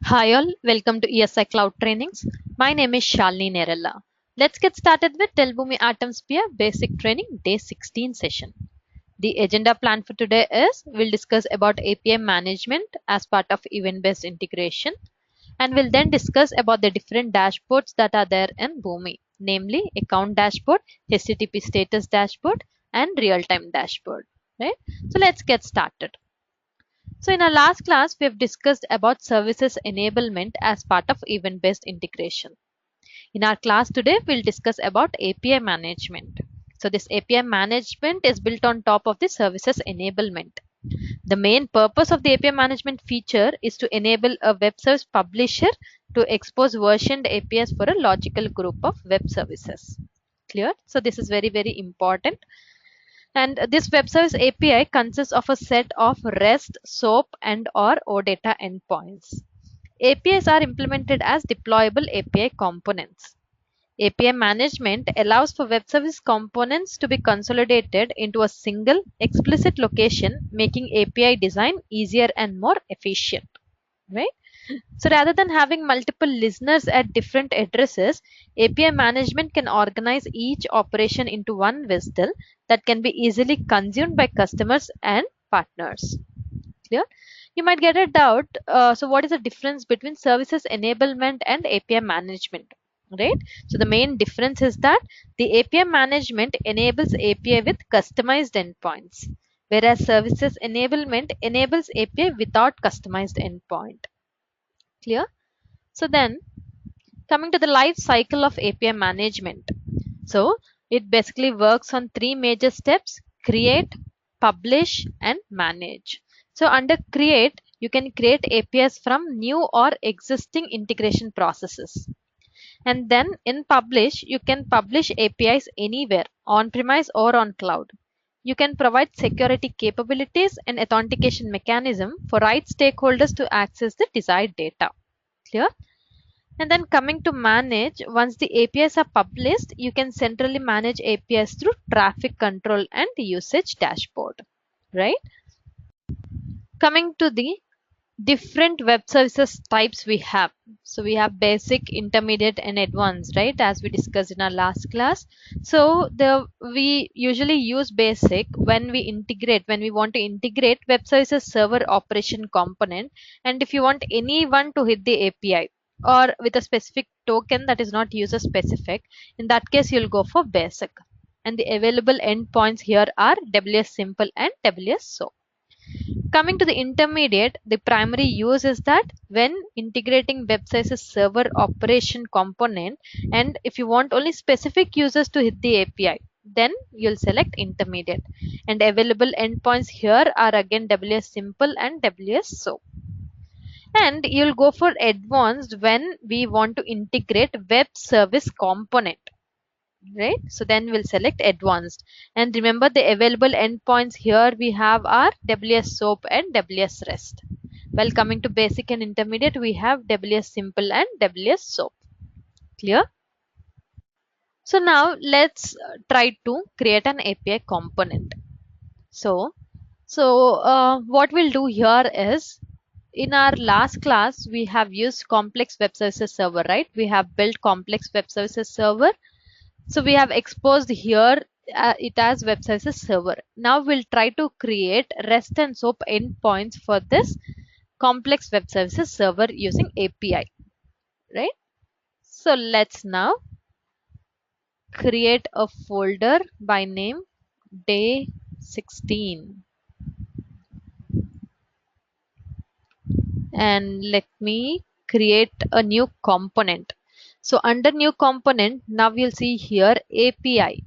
Hi all, welcome to ESI Cloud Trainings. My name is Shalini Nerella. Let's get started with Boomi Atomsphere Basic Training Day 16 session. The agenda plan for today is we'll discuss about API management as part of event-based integration, and we'll then discuss about the different dashboards that are there in Boomi, namely account dashboard, HTTP status dashboard, and real-time dashboard. Right? So let's get started. So in our last class, we have discussed about services enablement as part of event-based integration. In our class today, we'll discuss about API management. So this API management is built on top of the services enablement. The main purpose of the API management feature is to enable a web service publisher to expose versioned APIs for a logical group of web services. Clear? So this is very important. And this web service API consists of a set of REST, SOAP, and or OData endpoints. APIs are implemented as deployable API components. API management allows for web service components to be consolidated into a single explicit location, making API design easier and more efficient. Right? So rather than having multiple listeners at different addresses, API management can organize each operation into one whistle that can be easily consumed by customers and partners. Clear? You might get a doubt. So what is the difference between services enablement and API management? Right? So the main difference is that the API management enables API with customized endpoints, whereas services enablement enables API without customized endpoint. Clear? So then coming to the life cycle of API management. So it basically works on three major steps: create, publish, and manage. So under create, you can create APIs from new or existing integration processes. And then in publish, you can publish APIs anywhere, on premise or on cloud. You can provide security capabilities and authentication mechanism for right stakeholders to access the desired data. Clear? And then coming to manage, once the APIs are published, you can centrally manage APIs through traffic control and usage dashboard, right? Coming to the different web services types we have. So we have basic, intermediate, and advanced, right? As we discussed in our last class. So we usually use basic when we want to integrate web services server operation component, and if you want anyone to hit the API or with a specific token that is not user specific, in that case you'll go for basic. And the available endpoints here are WS simple and WS SOAP. Coming to the intermediate, the primary use is that when integrating web services server operation component, and if you want only specific users to hit the API, then you'll select intermediate. And available endpoints here are again WS simple and WS SOAP. And you'll go for advanced when we want to integrate web service component, right? So then we'll select advanced. And remember, the available endpoints here we have are WS SOAP and WS REST. While coming to basic and intermediate, we have WS simple and WS SOAP. Clear? So now let's try to create an API component. So what we'll do here is, in our last class we have used complex web services server, right? We have built complex web services server. So we have exposed here it as web services server. Now we'll try to create REST and SOAP endpoints for this complex web services server using API, right? So let's now create a folder by name day 16, and let me create a new component. So under new component, now you'll see here API.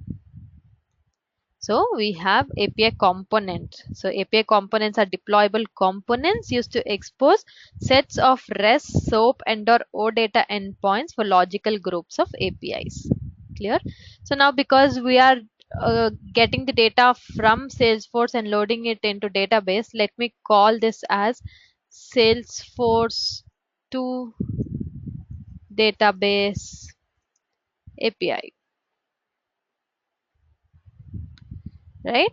So we have API component. So API components are deployable components used to expose sets of REST, SOAP, and or OData endpoints for logical groups of APIs. Clear? So now because we are getting the data from Salesforce and loading it into database, let me call this as Salesforce to database API, right?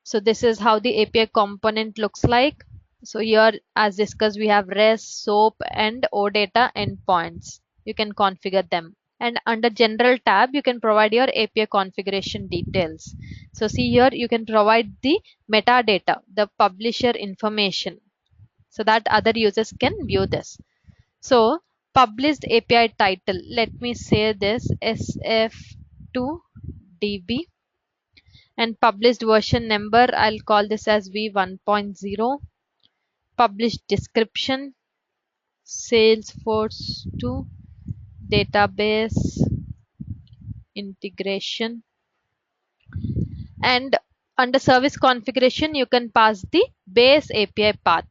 So this is how the API component looks like. So here, as discussed, we have REST, SOAP, and OData endpoints. You can configure them. And under General tab, you can provide your API configuration details. So see here, you can provide the metadata, the publisher information, so that other users can view this. So published API title, let me say this SF2DB, and published version number, I'll call this as V1.0. Published description, Salesforce to database integration. And under service configuration, you can pass the base API path.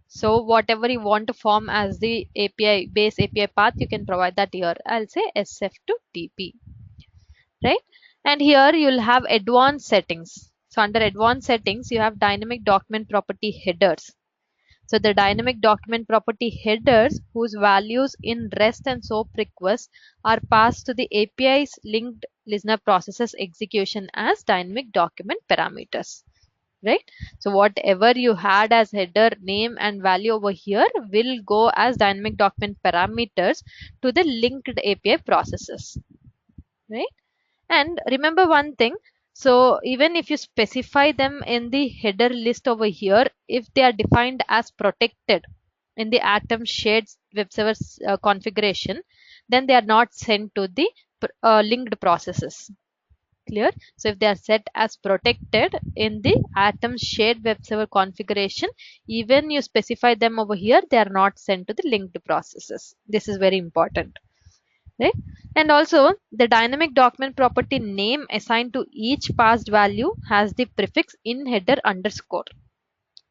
So whatever you want to form as the API base API path, you can provide that here. I'll say SF to DP, right? And here you'll have advanced settings. So under advanced settings, you have dynamic document property headers. So the dynamic document property headers whose values in REST and SOAP requests are passed to the API's linked listener processes execution as dynamic document parameters, right? So whatever you had as header name and value over here will go as dynamic document parameters to the linked API processes, right? And remember one thing, so even if you specify them in the header list over here, if they are defined as protected in the Atom shared web server configuration, then they are not sent to the linked processes. Clear? So if they are set as protected in the Atom shared web server configuration, even you specify them over here, they are not sent to the linked processes. This is very important, right? And also the dynamic document property name assigned to each passed value has the prefix in header underscore.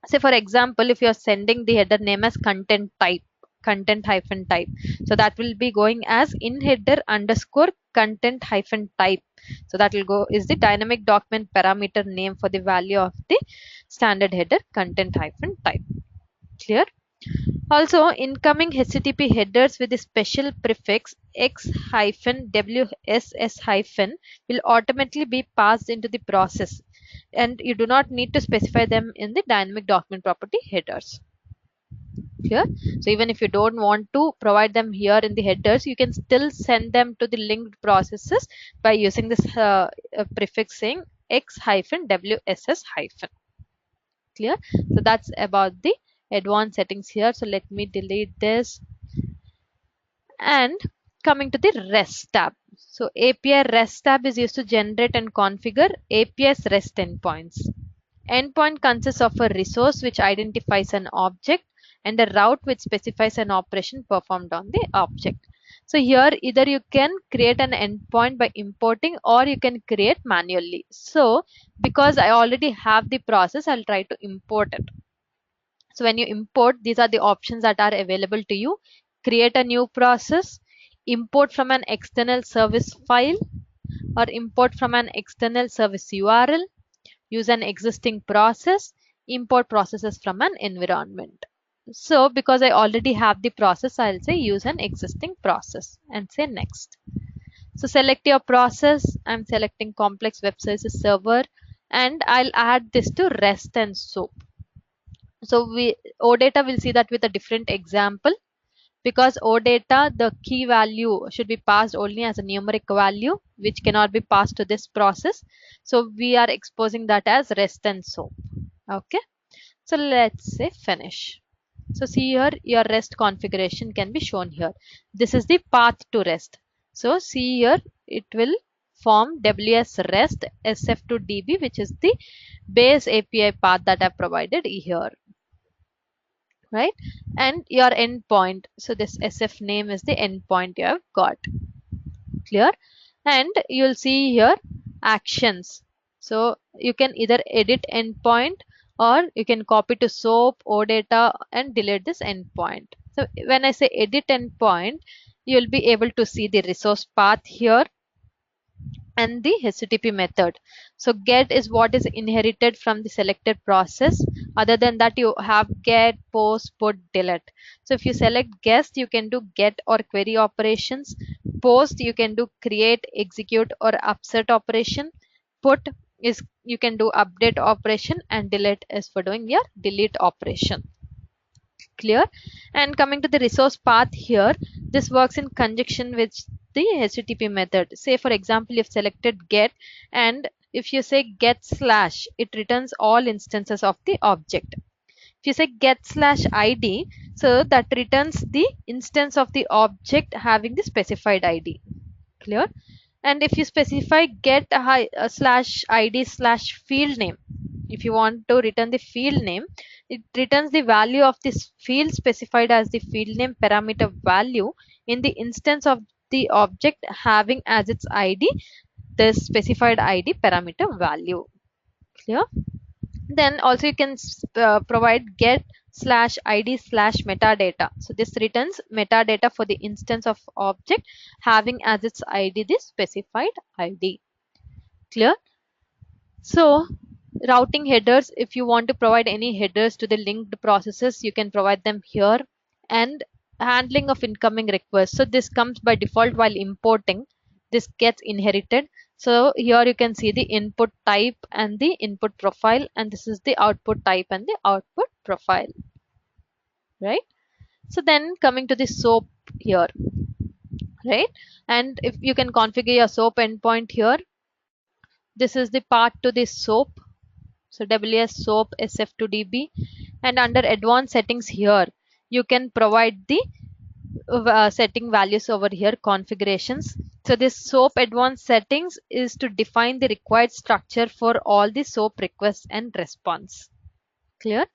Say for example, if you are sending the header name as content type, content hyphen type, so that will be going as in header underscore content hyphen type. So that will go is the dynamic document parameter name for the value of the standard header content hyphen type. Clear? Also, incoming HTTP headers with the special prefix X hyphen WSS hyphen will automatically be passed into the process, and you do not need to specify them in the dynamic document property headers. Here, so even if you don't want to provide them here in the headers, you can still send them to the linked processes by using this prefix saying X hyphen WSS hyphen. Clear? So that's about the advanced settings here. So let me delete this. And coming to the REST tab. So API REST tab is used to generate and configure API's REST endpoints. Endpoint consists of a resource which identifies an object and a route which specifies an operation performed on the object. So here either you can create an endpoint by importing or you can create manually. So because I already have the process, I'll try to import it. So when you import, these are the options that are available to you. Create a new process, import from an external service file, or import from an external service URL, use an existing process, import processes from an environment. So because I already have the process, I'll say use an existing process and say next. So select your process. I'm selecting complex web services server, and I'll add this to REST and SOAP. So OData will see that with a different example, because OData, the key value should be passed only as a numeric value, which cannot be passed to this process. So we are exposing that as REST and SOAP. Okay. So let's say finish. So see here, your REST configuration can be shown here. This is the path to REST. So see here, it will form WS REST SF2DB, which is the base API path that I provided here, right? And your endpoint, so this SF name is the endpoint you have got. Clear? And you'll see here actions. So you can either edit endpoint or you can copy to SOAP, OData, and delete this endpoint. So when I say edit endpoint, you'll be able to see the resource path here and the HTTP method. So get is what is inherited from the selected process. Other than that, you have get, post, put, delete. So if you select guest, you can do get or query operations. Post, you can do create, execute, or upsert operation. Put, is you can do update operation, and delete is for doing your delete operation. Clear? And coming to the resource path here, this works in conjunction with the HTTP method. Say for example, you've selected get, and if you say get slash, it returns all instances of the object. If you say get slash id, so that returns the instance of the object having the specified id. Clear? And if you specify get slash id slash field name, if you want to return the field name, it returns the value of this field specified as the field name parameter value in the instance of the object having as its id the specified id parameter value. Clear? Then also you can provide get slash id slash metadata. So this returns metadata for the instance of object having as its id the specified id. Clear? So routing headers, if you want to provide any headers to the linked processes, you can provide them here. And handling of incoming requests, so this comes by default while importing. This gets inherited. So here you can see the input type and the input profile, and this is the output type and the output profile, right? So then coming to the SOAP here, right? And if you can configure your SOAP endpoint here, this is the part to the SOAP. So WS SOAP SF2DB, and under advanced settings here, you can provide the setting values over here, configurations. So this SOAP advanced settings is to define the required structure for all the SOAP requests and response. Clear?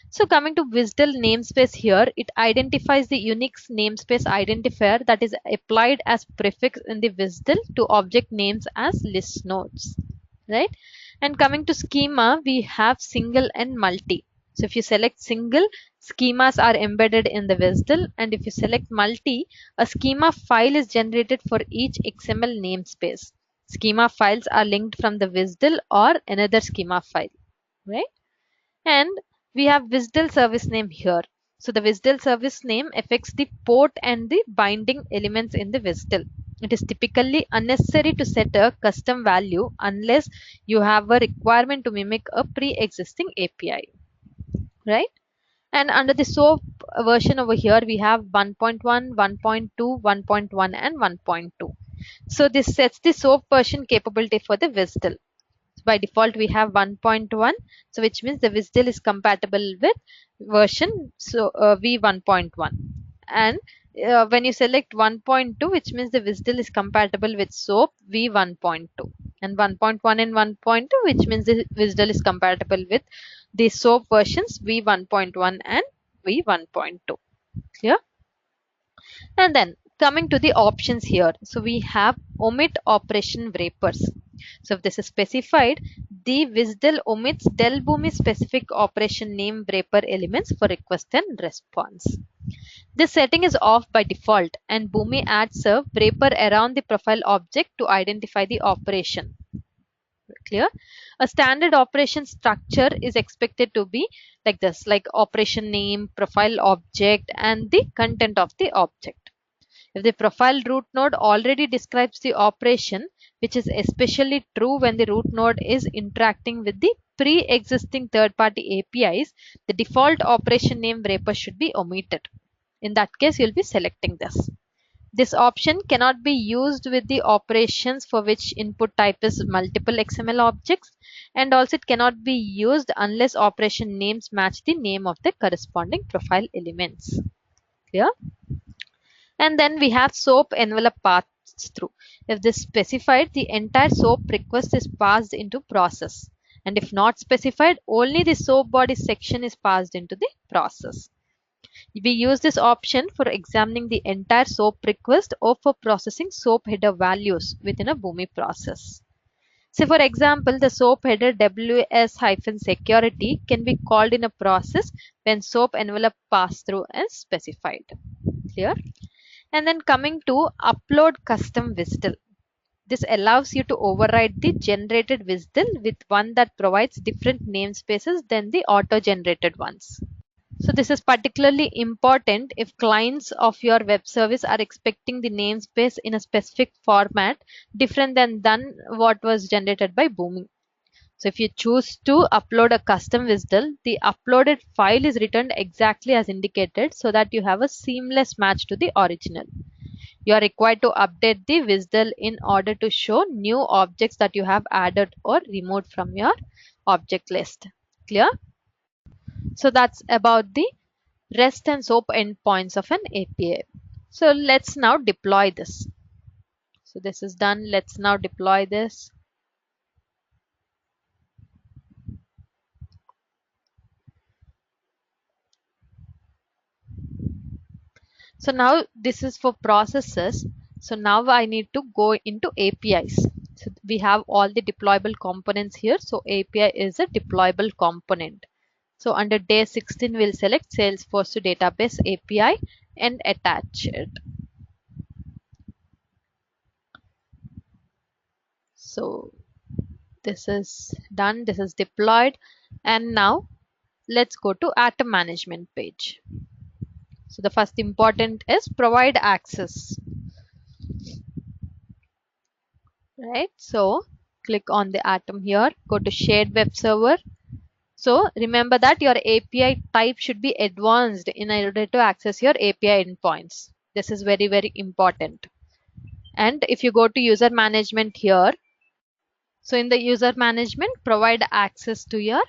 So coming to WSDL namespace here, it identifies the Unix namespace identifier that is applied as prefix in the WSDL to object names as list nodes, right? And coming to schema, we have single and multi. So if you select single, schemas are embedded in the WSDL, and if you select multi, a schema file is generated for each XML namespace. Schema files are linked from the WSDL or another schema file, right? And we have WSDL service name here. So the WSDL service name affects the port and the binding elements in the WSDL. It is typically unnecessary to set a custom value unless you have a requirement to mimic a pre-existing API, right? And under the SOAP version over here, we have 1.1, 1.2, 1.1, and 1.2. So this sets the SOAP version capability for the WSDL. So by default, we have 1.1, so which means the WSDL is compatible with version v1.1. And when you select 1.2, which means the WSDL is compatible with SOAP v1.2. And 1.1 and 1.2, which means the WSDL is compatible with the SOAP versions v1.1 and v1.2. Clear? And then coming to the options here, so we have omit operation wrappers. So if this is specified, the WSDL omits del Boomi specific operation name wrapper elements for request and response. This setting is off by default, and Boomi adds a wrapper around the profile object to identify the operation. Clear? A standard operation structure is expected to be like this, like operation name, profile object, and the content of the object. If the profile root node already describes the operation, which is especially true when the root node is interacting with the pre-existing third-party APIs, the default operation name wrapper should be omitted. In that case, you'll be selecting this. This option cannot be used with the operations for which input type is multiple XML objects, and also it cannot be used unless operation names match the name of the corresponding profile elements. Clear? And then we have SOAP envelope passed through. If this specified, the entire SOAP request is passed into process. And if not specified, only the SOAP body section is passed into the process. We use this option for examining the entire SOAP request or for processing SOAP header values within a Boomi process. So for example, the SOAP header ws-security can be called in a process when SOAP envelope pass-through is specified. Clear? And then coming to upload custom WSDL. This allows you to override the generated WSDL with one that provides different namespaces than the auto-generated ones. So this is particularly important if clients of your web service are expecting the namespace in a specific format different than what was generated by Boomi. So if you choose to upload a custom WSDL, the uploaded file is returned exactly as indicated so that you have a seamless match to the original. You are required to update the WSDL in order to show new objects that you have added or removed from your object list. Clear? So that's about the REST and SOAP endpoints of an API. So let's now deploy this. So this is done. Let's now deploy this. So now this is for processes. So now I need to go into APIs. So we have all the deployable components here. So API is a deployable component. So under day 16, we'll select Salesforce to Database API and attach it. So this is done. This is deployed. And now let's go to Atom Management page. So the first important is provide access. Right. So click on the Atom here. Go to Shared Web Server. So remember that your API type should be advanced in order to access your API endpoints. This is very, very important. And if you go to user management here, so in the user management, provide access to your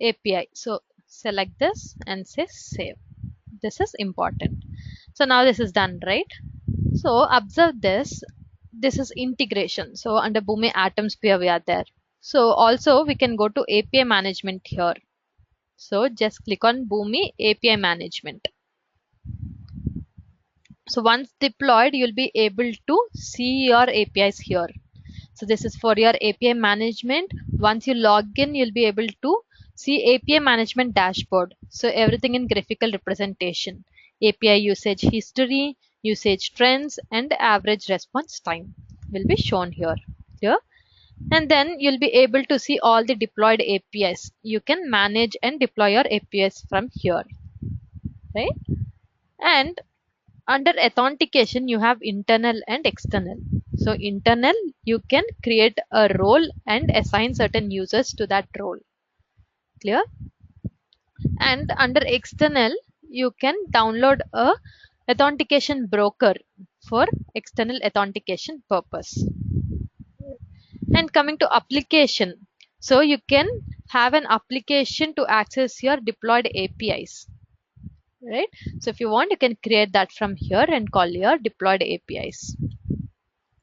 API. So select this and say save. This is important. So now this is done, right? So observe this. This is integration. So under Boomi Atom Sphere, we are there. So also we can go to API management here. So just click on Boomi API management. So once deployed, you'll be able to see your APIs here. So this is for your API management. Once you log in, you'll be able to see API management dashboard. So everything in graphical representation. API usage history, usage trends, and average response time will be shown here. Here. And then you'll be able to see all the deployed APIs. You can manage and deploy your APIs from here. Right? And under authentication, you have internal and external. So internal, you can create a role and assign certain users to that role. Clear? And under external, you can download a authentication broker for external authentication purpose. And coming to application, so you can have an application to access your deployed APIs. Right? So if you want, you can create that from here and call your deployed APIs.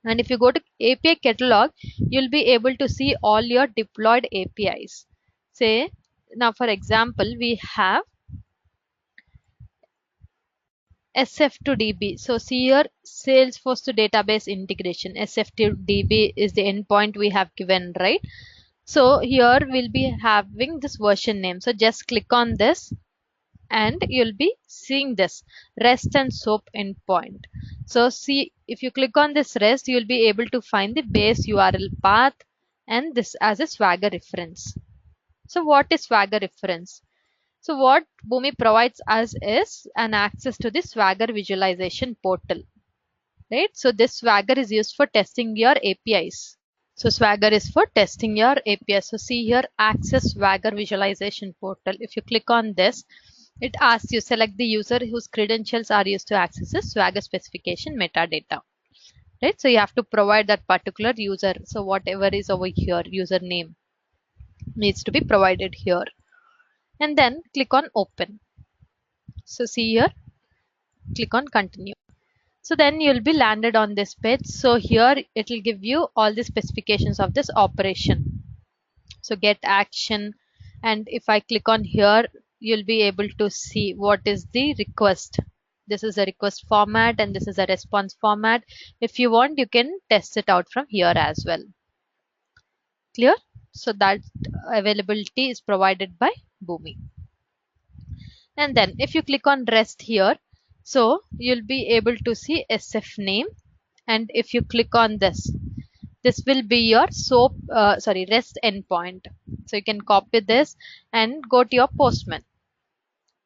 And if you go to API catalog, you'll be able to see all your deployed APIs. Say, now for example, we have SF2DB. So see here, Salesforce to database integration. SF2DB is the endpoint we have given, right? So here we'll be having this version name. So just click on this and you'll be seeing this REST and SOAP endpoint. So see, if you click on this REST, you'll be able to find the base URL path and this as a Swagger reference. So what is Swagger reference? So what Boomi provides us is an access to the Swagger visualization portal. Right? So this Swagger is used for testing your APIs. So Swagger is for testing your APIs. So see here, access Swagger visualization portal. If you click on this, it asks you select the user whose credentials are used to access the Swagger specification metadata. Right? So you have to provide that particular user. So whatever is over here, username needs to be provided here. And then click on open. So see here, click on continue. So then you'll be landed on this page. So here it will give you all the specifications of this operation. So get action. And if I click on here, you'll be able to see what is the request. This is a request format and this is a response format. If you want, you can test it out from here as well. Clear? So that availability is provided by Boomi. And then if you click on REST here, so you'll be able to see SF name. And if you click on this, this will be your REST endpoint. So you can copy this and go to your Postman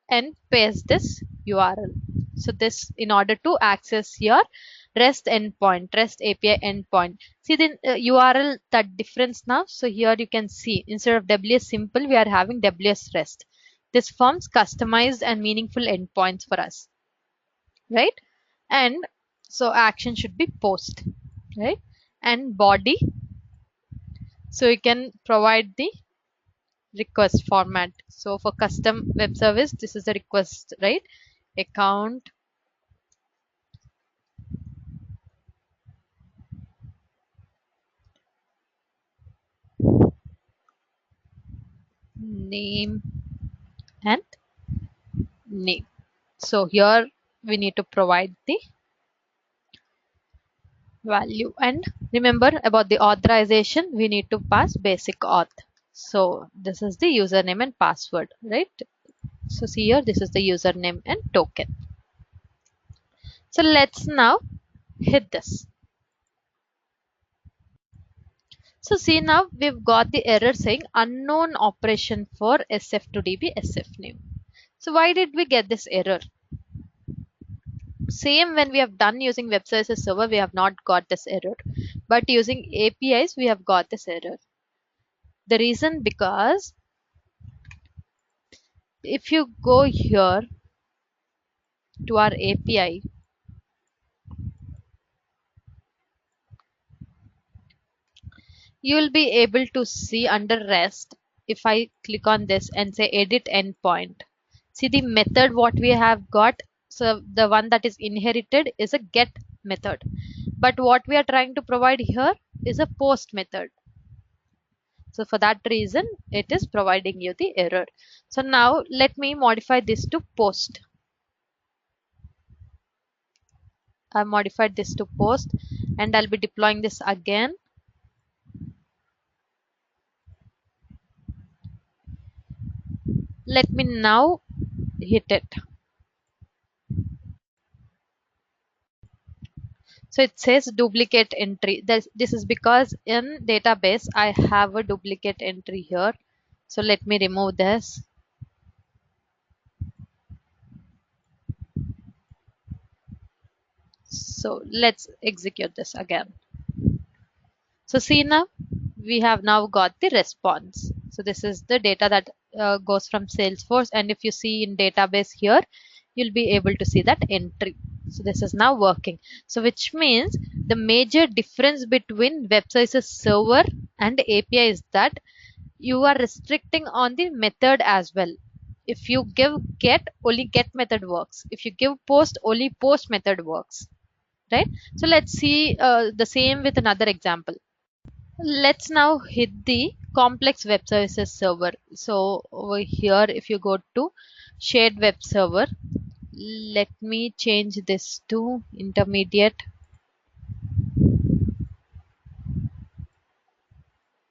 and paste this URL. So this in order to access your REST endpoint, REST API endpoint. See the URL, that difference now. So here you can see instead of WS simple, we are having WS REST. This forms customized and meaningful endpoints for us, right? And so action should be post, right? And body, so you can provide the request format. So for custom web service, this is a request, right? Account name and name. So here we need to provide the value, and remember about the authorization, we need to pass basic auth. So this is the username and password, right? So see here, this is the username and token. So let's now hit this. So see now we've got the error saying unknown operation for SF2DB SF name. So why did we get this error? Same when we have done using web services server, we have not got this error. But using APIs, we have got this error. The reason because if you go here to our API, you will be able to see under REST. If I click on this and say edit endpoint, see the method what we have got. So the one that is inherited is a get method. But what we are trying to provide here is a post method. So for that reason, it is providing you the error. So now let me modify this to post. I modified this to post and I'll be deploying this again. Let me now hit it. So it says duplicate entry. This is because in database I have a duplicate entry here. So let me remove this. So let's execute this again. So see now, we have now got the response. So this is the data that goes from Salesforce. And if you see in database here, you'll be able to see that entry. So this is now working. So which means the major difference between web services server and API is that you are restricting on the method as well. If you give get, only get method works. If you give post, only post method works, right? So let's see the same with another example. Let's now hit the complex web services server. So over here, if you go to shared web server, let me change this to intermediate,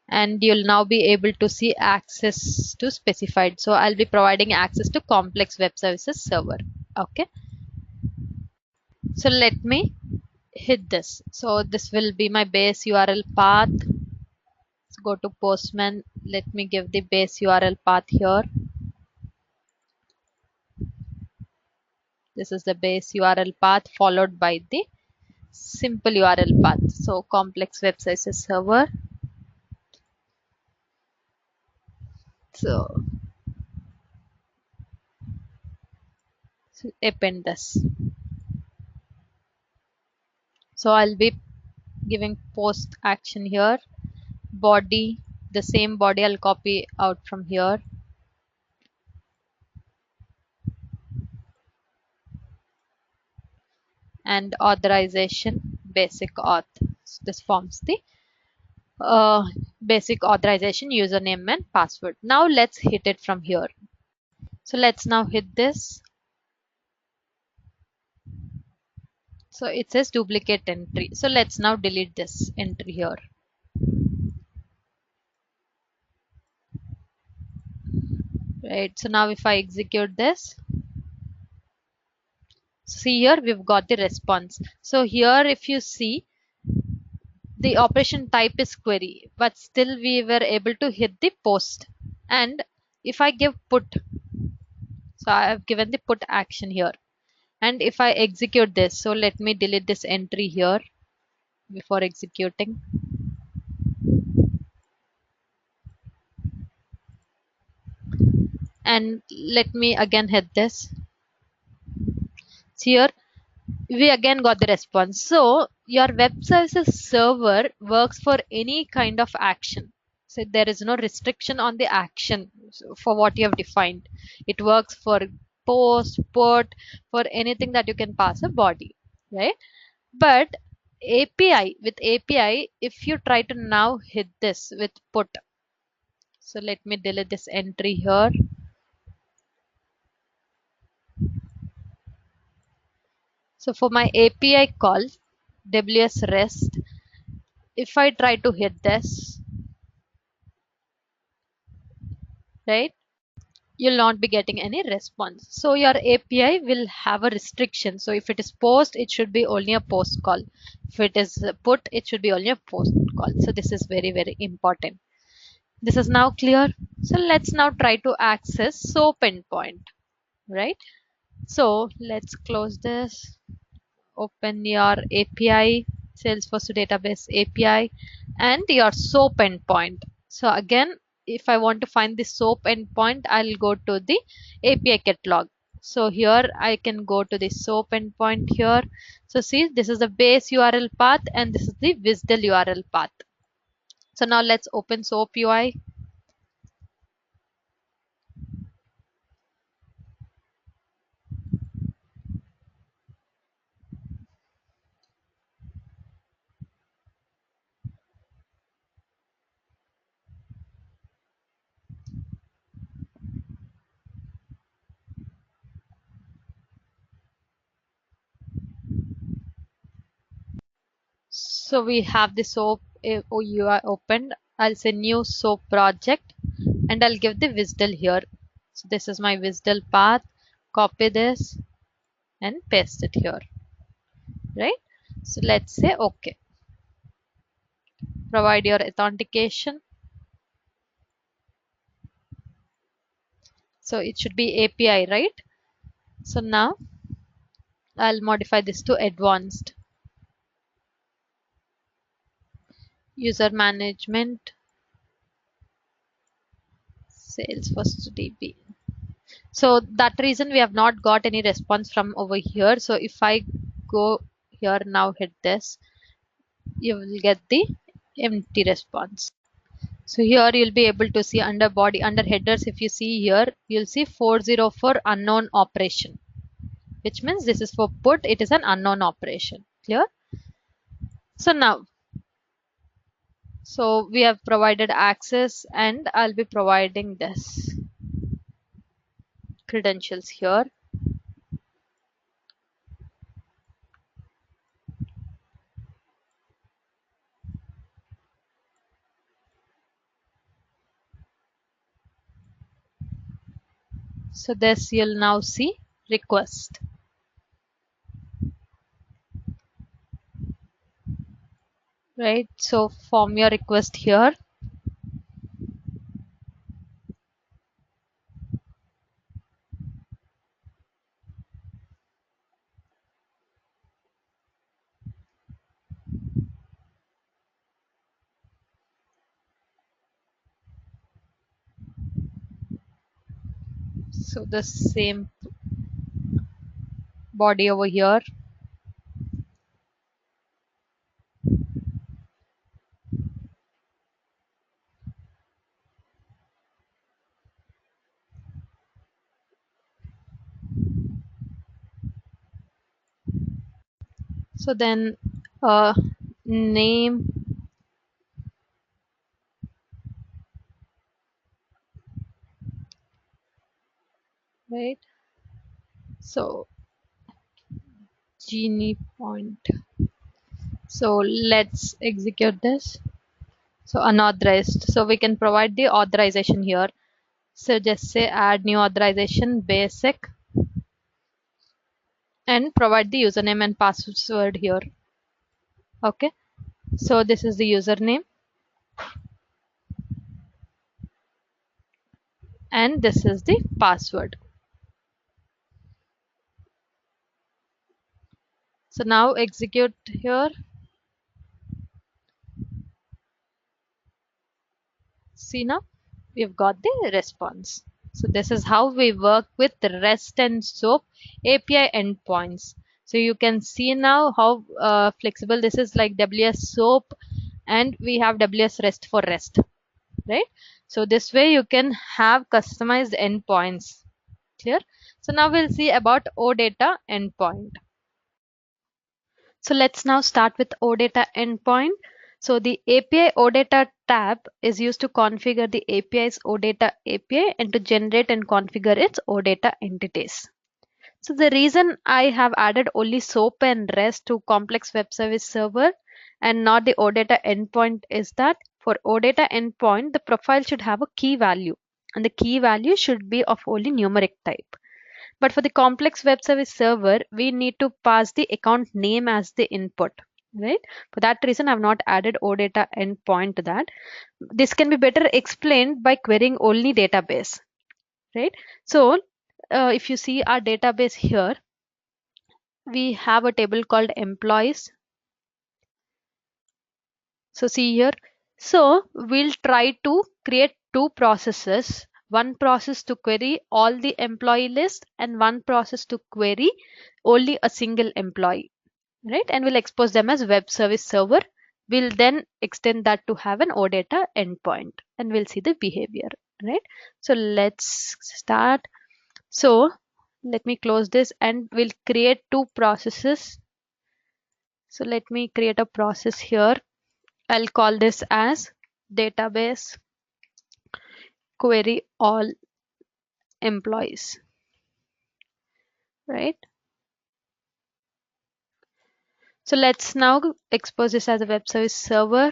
and you'll now be able to see access to specified. So I'll be providing access to complex web services server. Okay. So let me hit this. So this will be my base URL path. Let's go to Postman. Let me give the base URL path here. This is the base URL path followed by the simple URL path. So complex web services server. So, append this. So I'll be giving post action here. Body, the same body I'll copy out from here. And authorization basic auth. So this forms the basic authorization username and password. Now let's hit it from here. So let's now hit this. So it says duplicate entry. So let's now delete this entry here. Right. So now if I execute this, see here we've got the response. So here if you see, the operation type is query, but still we were able to hit the post. And if I give put, so I have given the put action here. And if I execute this, so let me delete this entry here before executing. And let me again hit this. So here we again got the response. So your web services server works for any kind of action. So there is no restriction on the action for what you have defined. It works for post, put, for anything that you can pass a body, right? But API, with API, if you try to now hit this with put, so let me delete this entry here. So for my API call, WS REST, if I try to hit this, right, you'll not be getting any response. So your API will have a restriction. So if it is post, it should be only a post call. If it is put, it should be only a post call. So this is very, very important. This is now clear. So let's now try to access SOAP endpoint, right? So let's close this. Open your API, Salesforce database API, and your SOAP endpoint. So again, if I want to find the SOAP endpoint, I'll go to the API catalog. So here I can go to the SOAP endpoint here. So see, this is the base URL path and this is the WSDL URL path. So now let's open SoapUI. So we have the SOAP UI opened. I'll say new SOAP project and I'll give the WSDL here. So this is my WSDL path. Copy this and paste it here, right? So let's say okay. Provide your authentication. So it should be API, right? So now I'll modify this to advanced. User management, Salesforce DB. So that reason we have not got any response from over here. So if I go here now, hit this, you will get the empty response. So here you'll be able to see under body, under headers, if you see here, you'll see 404 unknown operation, which means this is for put, it is an unknown operation. Clear? So now, so we have provided access and I'll be providing this credentials here. So this you'll now see request, right? So form your request here. So the same body over here. So then name, right? So genie point. So let's execute this. So unauthorized. So we can provide the authorization here. So just say add new authorization basic and provide the username and password here. Okay. So this is the username and this is the password. So now execute here. See, now we've got the response. So this is how we work with the REST and SOAP API endpoints. So you can see now how flexible this is, like WS SOAP, and we have WS REST for REST, right? So this way you can have customized endpoints. Clear? So now we'll see about OData endpoint. So let's now start with OData endpoint. So the API OData tab is used to configure the API's OData API and to generate and configure its OData entities. So the reason I have added only SOAP and REST to complex web service server and not the OData endpoint is that for OData endpoint, the profile should have a key value, and the key value should be of only numeric type. But for the complex web service server, we need to pass the account name as the input, right? For that reason, I've not added OData endpoint to that. This can be better explained by querying only database, right? So if you see our database here, we have a table called employees. So see here. So we'll try to create two processes. One process to query all the employee list and one process to query only a single employee, right? And we'll expose them as web service server. We'll then extend that to have an OData endpoint and we'll see the behavior, right? So let's start. So let me close this and we'll create two processes. So let me create a process here. I'll call this as database query all employees, right? So let's now expose this as a web service server.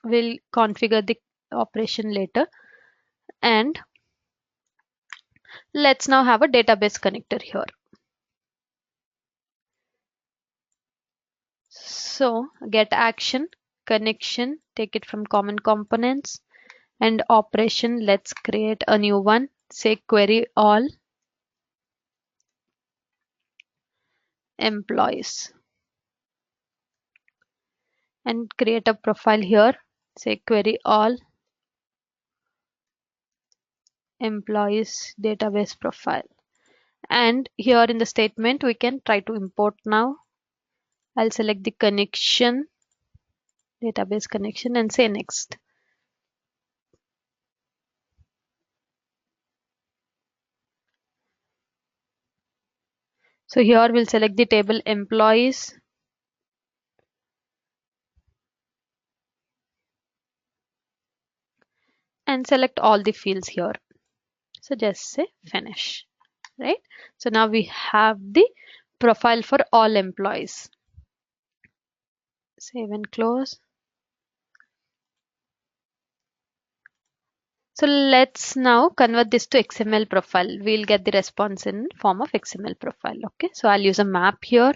We'll configure the operation later. And let's now have a database connector here. So get action, connection, take it from common components, and operation. Let's create a new one. Say query all employees and create a profile here. Say query all employees database profile. And here in the statement, we can try to import now. I'll select the connection, database connection, and say next. So here we'll select the table employees. And select all the fields here. So just say finish, right? So now we have the profile for all employees. Save and close. So let's now convert this to XML profile. We'll get the response in form of XML profile. Okay, so I'll use a map here.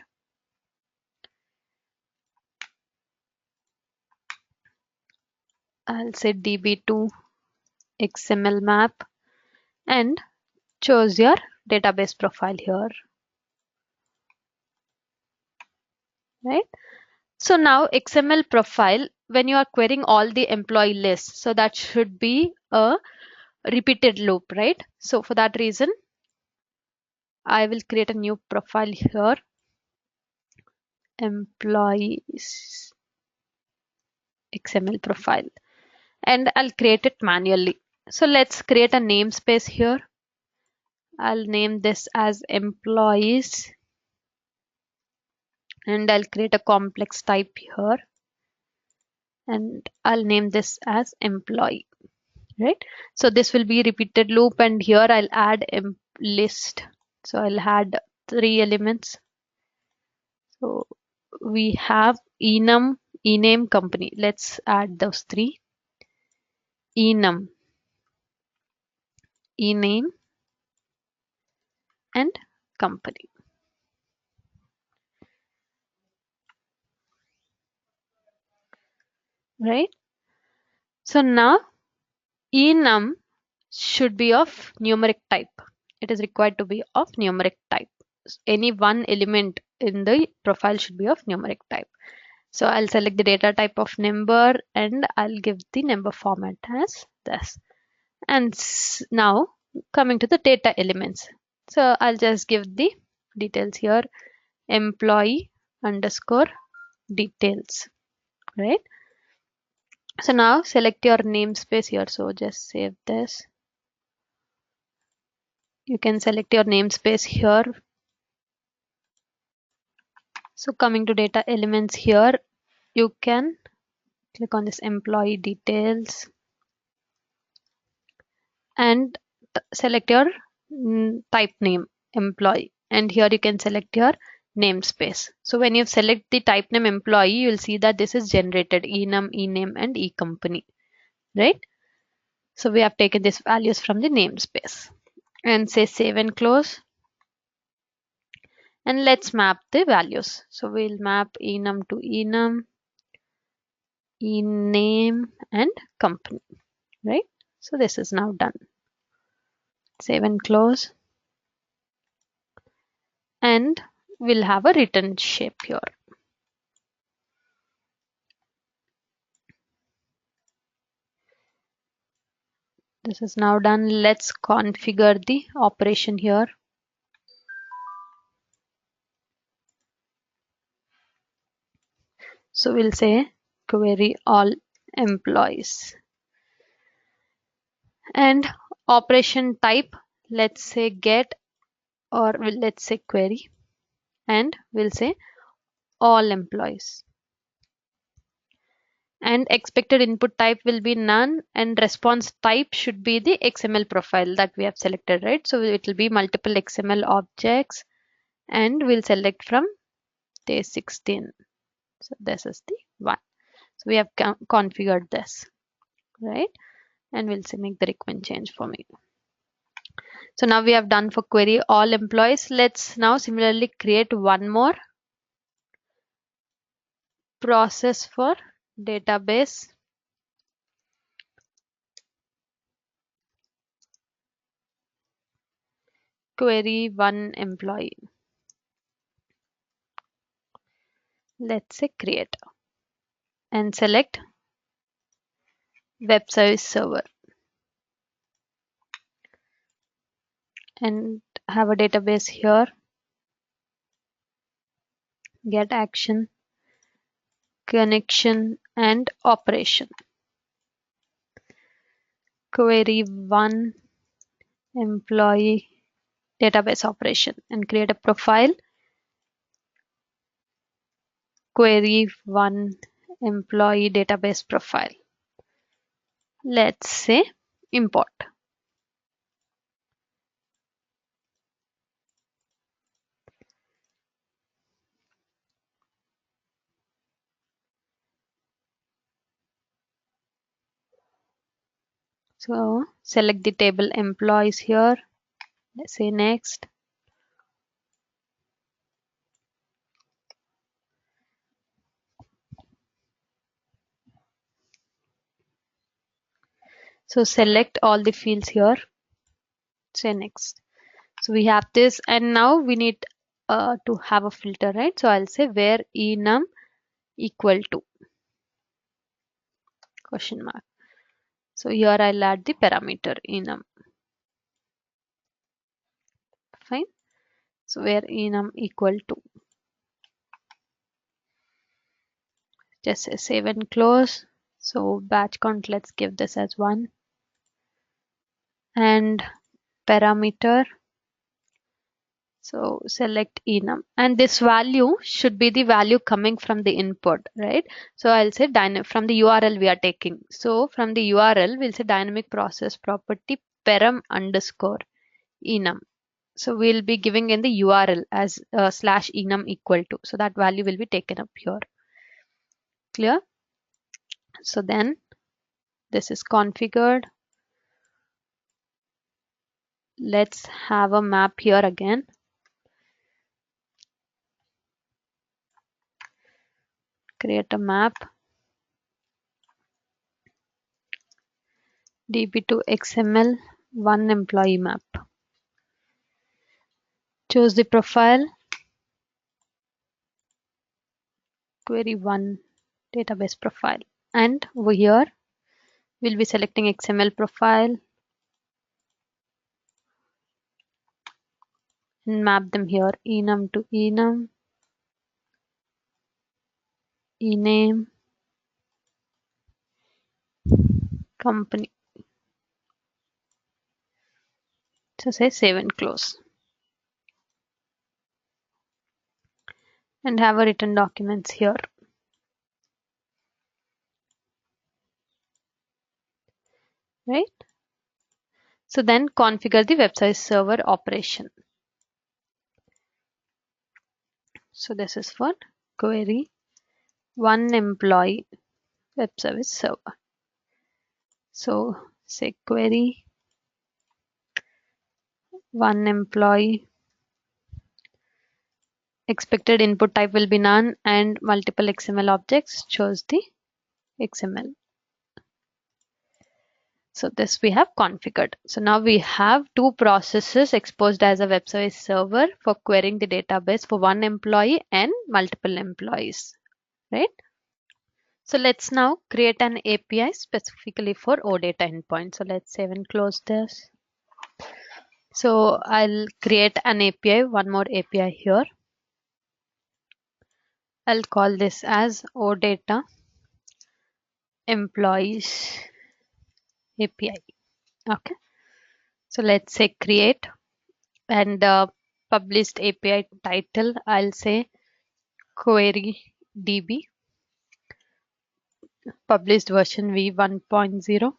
I'll say db2 XML map and choose your database profile here, right? So now XML profile, when you are querying all the employee lists, so that should be a repeated loop, right? So for that reason, I will create a new profile here, employees XML profile, and I'll create it manually. So let's create a namespace here. I'll name this as employees and I'll create a complex type here and I'll name this as employee, right? So this will be repeated loop and here I'll add list. So I'll add 3 elements. So we have enum, ename, company. Let's add those 3. Enum, ename, and company. Right? So now enum should be of numeric type. It is required to be of numeric type. Any one element in the profile should be of numeric type. So I'll select the data type of number and I'll give the number format as this. And now coming to the data elements. So I'll just give the details here, employee underscore details, right? So now select your namespace here. So just save this. You can select your namespace here. So coming to data elements here, you can click on this employee details and select your type name employee, and here you can select your namespace. So when you select the type name employee, you will see that this is generated enum, ename and ecompany, right? So we have taken these values from the namespace and say save and close, and let's map the values. So we'll map enum to enum, ename and company, right? So this is now done. Save and close, and we'll have a return shape here. This is now done. Let's configure the operation here. So we'll say query all employees, and operation type, let's say get, or let's say query, and we'll say all employees, and expected input type will be none, and response type should be the XML profile that we have selected, right? So it will be multiple XML objects, and we'll select from day 16. So this is the one. So we have configured this, right? And we'll say make the requirement change for me. So now we have done for query all employees. Let's now similarly create one more process for database. Query one employee. Let's say create and select web service server and have a database here. Get action, connection and operation. Query one employee database operation and create a profile. Query one employee database profile. Let's say import. So select the table employees here. Let's say next. So select all the fields here. Say next. So we have this, and now we need to have a filter, right? So I'll say where enum equal to question mark. So here I'll add the parameter enum. Fine. So where enum equal to. Just say save and close. So batch count, let's give this as 1. And parameter. So select enum, and this value should be the value coming from the input, right? So I'll say from the URL we are taking. So from the URL we'll say dynamic process property param underscore enum. So we'll be giving in the URL as slash enum equal to. So that value will be taken up here. Clear? So then this is configured. Let's have a map here again. Create a map. DB to XML one employee map. Choose the profile. query 1 database profile, and over here we'll be selecting XML profile and map them here, enum to enum, ename, company. So say save and close, and have a written documents here, right? So then configure the web service server operation. So this is for query 1 employee web service server. So say query 1 employee, expected input type will be none, and multiple XML objects, chose the XML. So this we have configured. So now we have two processes exposed as a web service server for querying the database for 1 employee and multiple employees, right? So let's now create an API specifically for OData endpoint. So let's save and close this. So I'll create an API, one more API here. I'll call this as OData employees API. Okay. So let's say create, and published API title, I'll say query DB, published version v1.0,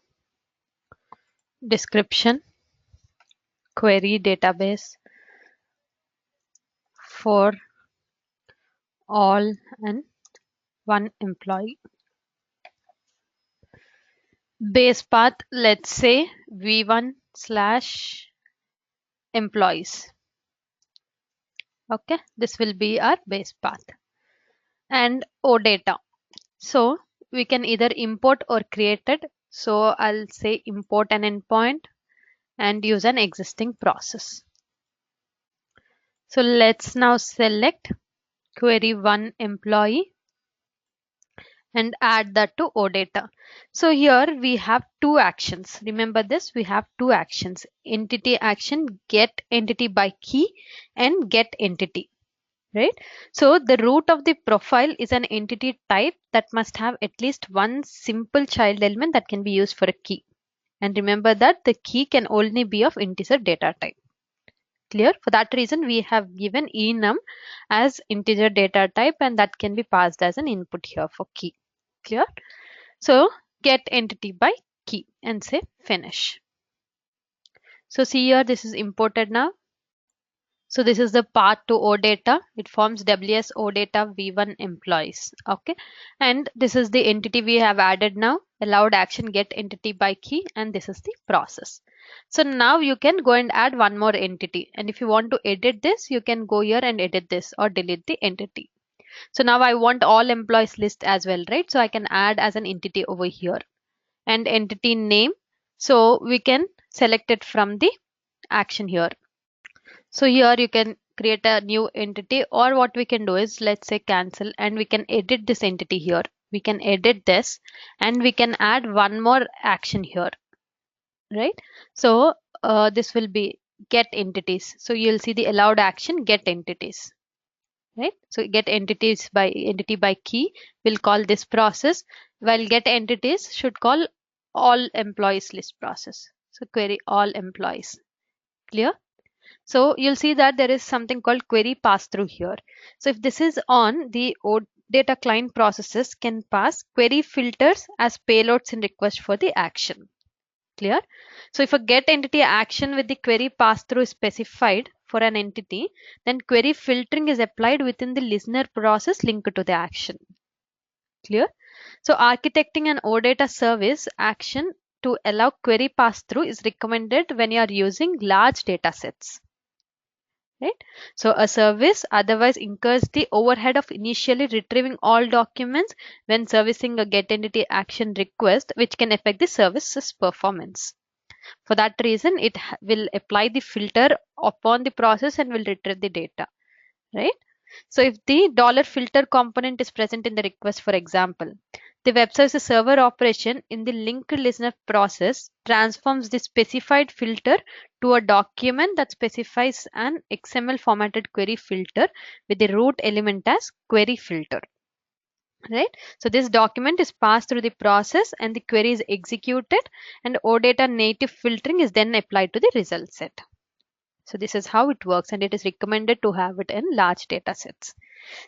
description query database for all and 1 employee. Base path, let's say v1 slash employees. Okay, this will be our base path. And OData, so we can either import or create it. So I'll say import an endpoint and use an existing process. So let's now select query 1 employee and add that to OData. So here we have two actions. Remember this, we have two actions: entity action, get entity by key, and get entity, right? So the root of the profile is an entity type that must have at least one simple child element that can be used for a key. And remember that the key can only be of integer data type. Clear? For that reason, we have given enum as integer data type, and that can be passed as an input here for key. Clear? So get entity by key and say finish. So see here, this is imported now. So this is the path to OData. It forms WS OData v1 employees. Okay. And this is the entity we have added now. Allowed action get entity by key, and this is the process. So now you can go and add one more entity. And if you want to edit this, you can go here and edit this or delete the entity. So now I want all employees list as well, right? So I can add as an entity over here, and entity name. So we can select it from the action here. So here you can create a new entity, or what we can do is, let's say cancel, and we can edit this entity here. We can edit this and we can add one more action here, right? So this will be get entities. So you'll see the allowed action get entities, right? So get entities by entity by key, we'll call this process, while get entities should call all employees list process. So query all employees. Clear? So you'll see that there is something called query pass through here. So if this is on, the OData client processes can pass query filters as payloads in request for the action. Clear? So if a get entity action with the query pass through is specified for an entity, then query filtering is applied within the listener process linked to the action. Clear? So architecting an OData service action to allow query pass through is recommended when you are using large data sets. Right? So a service otherwise incurs the overhead of initially retrieving all documents when servicing a get entity action request, which can affect the service's performance. For that reason, it will apply the filter upon the process and will retrieve the data, right? So if the $filter component is present in the request, for example, the web services server operation in the linked listener process transforms the specified filter to a document that specifies an XML formatted query filter with the root element as query filter. Right, so this document is passed through the process and the query is executed, and OData native filtering is then applied to the result set. So this is how it works, and it is recommended to have it in large data sets.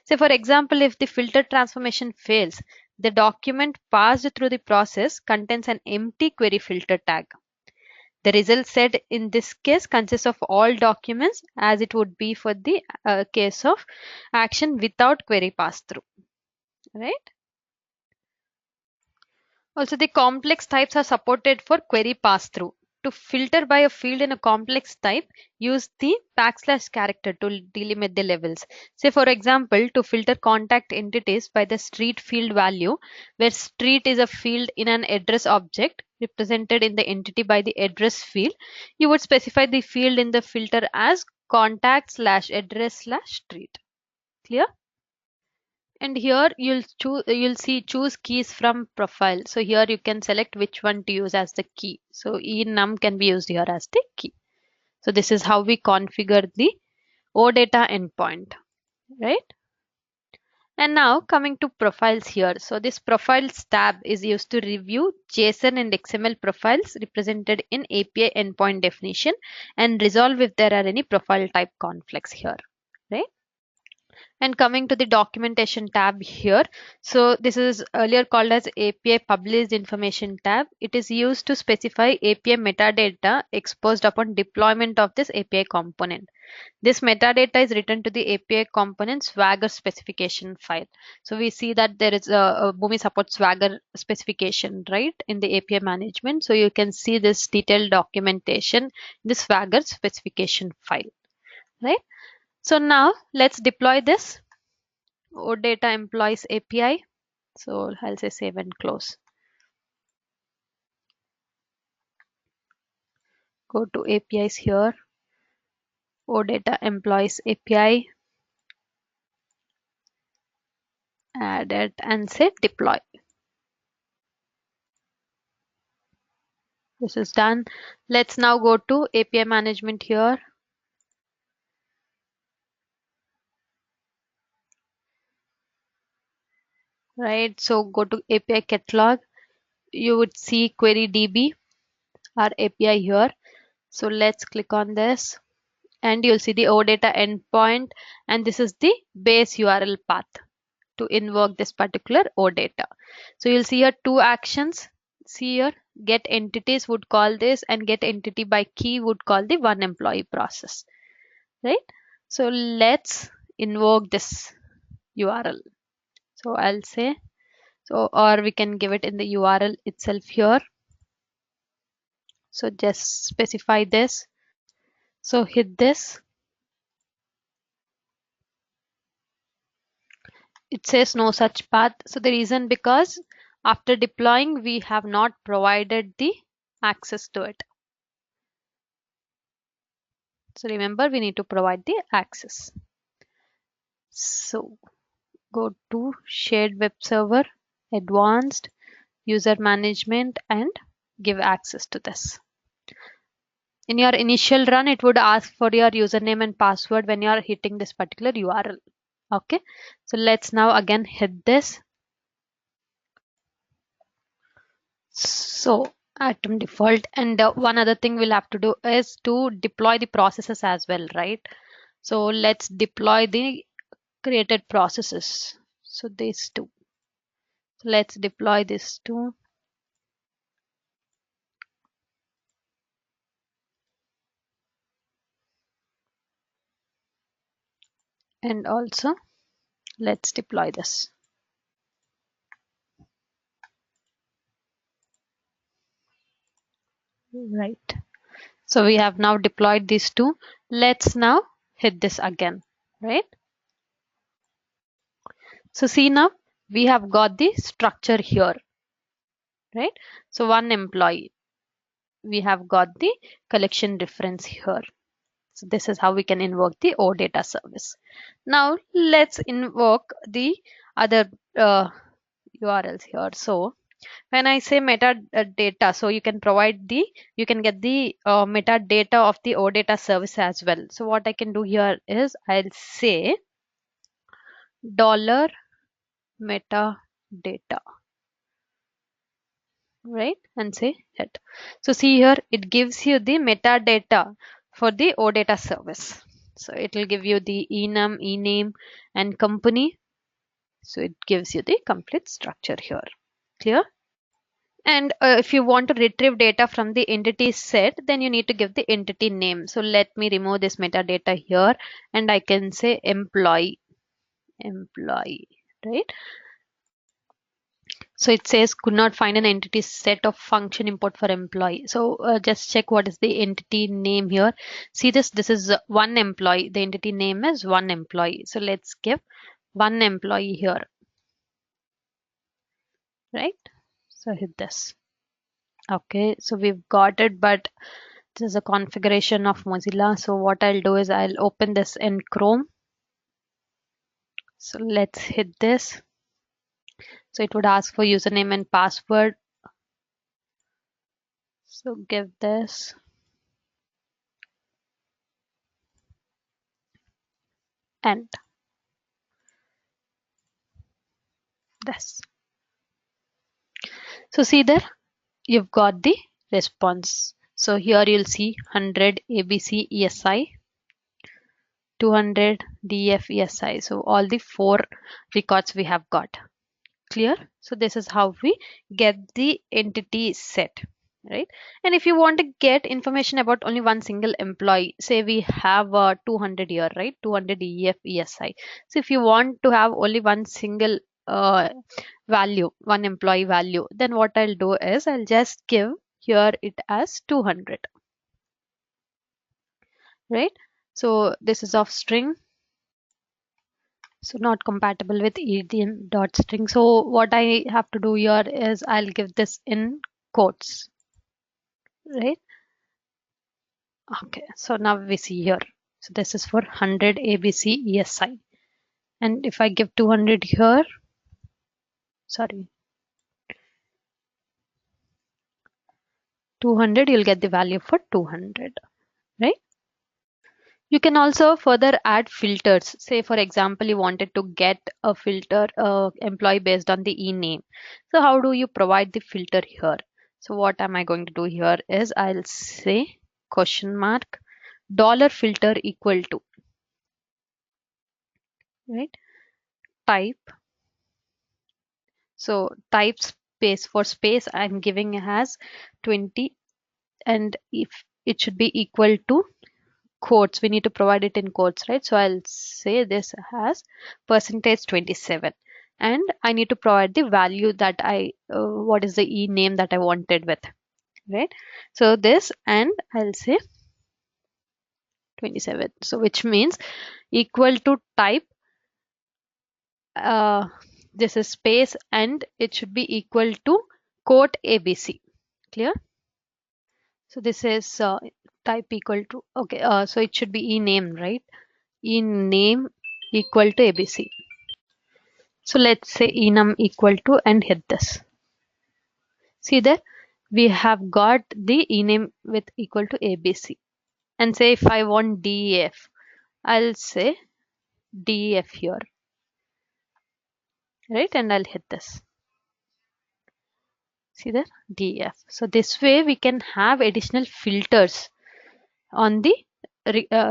So for example, if the filter transformation fails, the document passed through the process contains an empty query filter tag. The result set in this case consists of all documents as it would be for the case of action without query pass through. Right. Also, the complex types are supported for query pass-through. To filter by a field in a complex type, use the backslash character to delimit the levels. Say, for example, to filter contact entities by the street field value, where street is a field in an address object represented in the entity by the address field, you would specify the field in the filter as contact slash address slash street. Clear? And here you'll see choose keys from profile. So here you can select which one to use as the key. So enum can be used here as the key. So this is how we configure the OData endpoint, right? And now coming to profiles here. So this profiles tab is used to review JSON and XML profiles represented in API endpoint definition and resolve if there are any profile type conflicts here, right? And coming to the documentation tab here, so this is earlier called as API published information tab. It is used to specify API metadata exposed upon deployment of this API component. This metadata is written to the API component Swagger specification file. So we see that there is a Boomi supports Swagger specification, right, in the API management. So you can see this detailed documentation in the Swagger specification file, right? So now let's deploy this OData employees API. So I'll say save and close. Go to APIs here, OData employees API, add it and say deploy. This is done. Let's now go to API management here. Right, so go to API catalog. You would see query DB, our API here. So let's click on this and you'll see the OData endpoint, and this is the base URL path to invoke this particular OData. So you'll see here two actions. See here, get entities would call this, and get entity by key would call the one employee process, right? So let's invoke this URL. So I'll say, so, or we can give it in the URL itself here. So just specify this. So hit this. It says no such path. So the reason because after deploying, we have not provided the access to it. So remember, we need to provide the access. So go to shared web server, advanced user management, and give access to this. In your initial run, it would ask for your username and password when you are hitting this particular URL. Okay, so let's now again hit this. So atom default, and one other thing we'll have to do is to deploy the processes as well, right? So let's deploy the created processes. So these two. So let's deploy this two. And also let's deploy this. Right. So we have now deployed these two. Let's now hit this again, right? So see now we have got the structure here, right? So one employee, we have got the collection reference here. So this is how we can invoke the OData service. Now let's invoke the other URLs here. So when I say metadata, so you can get the metadata of the OData service as well. So what I can do here is I'll say dollar metadata, right? And say hit. So see here, it gives you the metadata for the OData service. So it will give you the enum, ename, and company. So it gives you the complete structure here. Clear? And if you want to retrieve data from the entity set, then you need to give the entity name. So let me remove this metadata here, and I can say employee, right? So it says could not find an entity set of function import for employee. So just check what is the entity name here. See this is one employee. The entity name is one employee. So let's give one employee here, right? So hit this. Okay, so we've got it, but this is a configuration of Mozilla. So what I'll do is I'll open this in Chrome. So let's hit this. So it would ask for username and password. So give this. And this. So see there, you've got the response. So here you'll see 100 ABC ESI, 200 DF ESI. So all the four records we have got. Clear? So this is how we get the entity set, right? And if you want to get information about only one single employee, say we have 200 here, right? 200 EF ESI. So if you want to have only one single value, one employee value, then what I'll do is I'll just give here it as 200, right? So this is of string, so not compatible with EDM dot string. So what I have to do here is I'll give this in quotes, right? Okay, so now we see here. So this is for 100 ABC ESI. And if I give 200 here, sorry, 200, you'll get the value for 200, right? You can also further add filters. Say, for example, you wanted to get a filter employee based on the e-name. So how do you provide the filter here? So what am I going to do here is I'll say question mark dollar filter equal to, right? Type. So type space for space I'm giving as 20, and if it should be equal to quotes, we need to provide it in quotes, right? So I'll say this as percentage 27, and I need to provide the value that what is the e name that I wanted with, right? So this, and I'll say 27, so which means equal to type, uh, this is space, and it should be equal to quote ABC. Clear? So this is type equal to, okay, so it should be e name, right? E name equal to ABC. So let's say enum equal to, and hit this. See there, we have got the ename with equal to ABC. And say if I want DEF, I'll say DEF here, right? And I'll hit this. See there, DEF. So this way we can have additional filters on the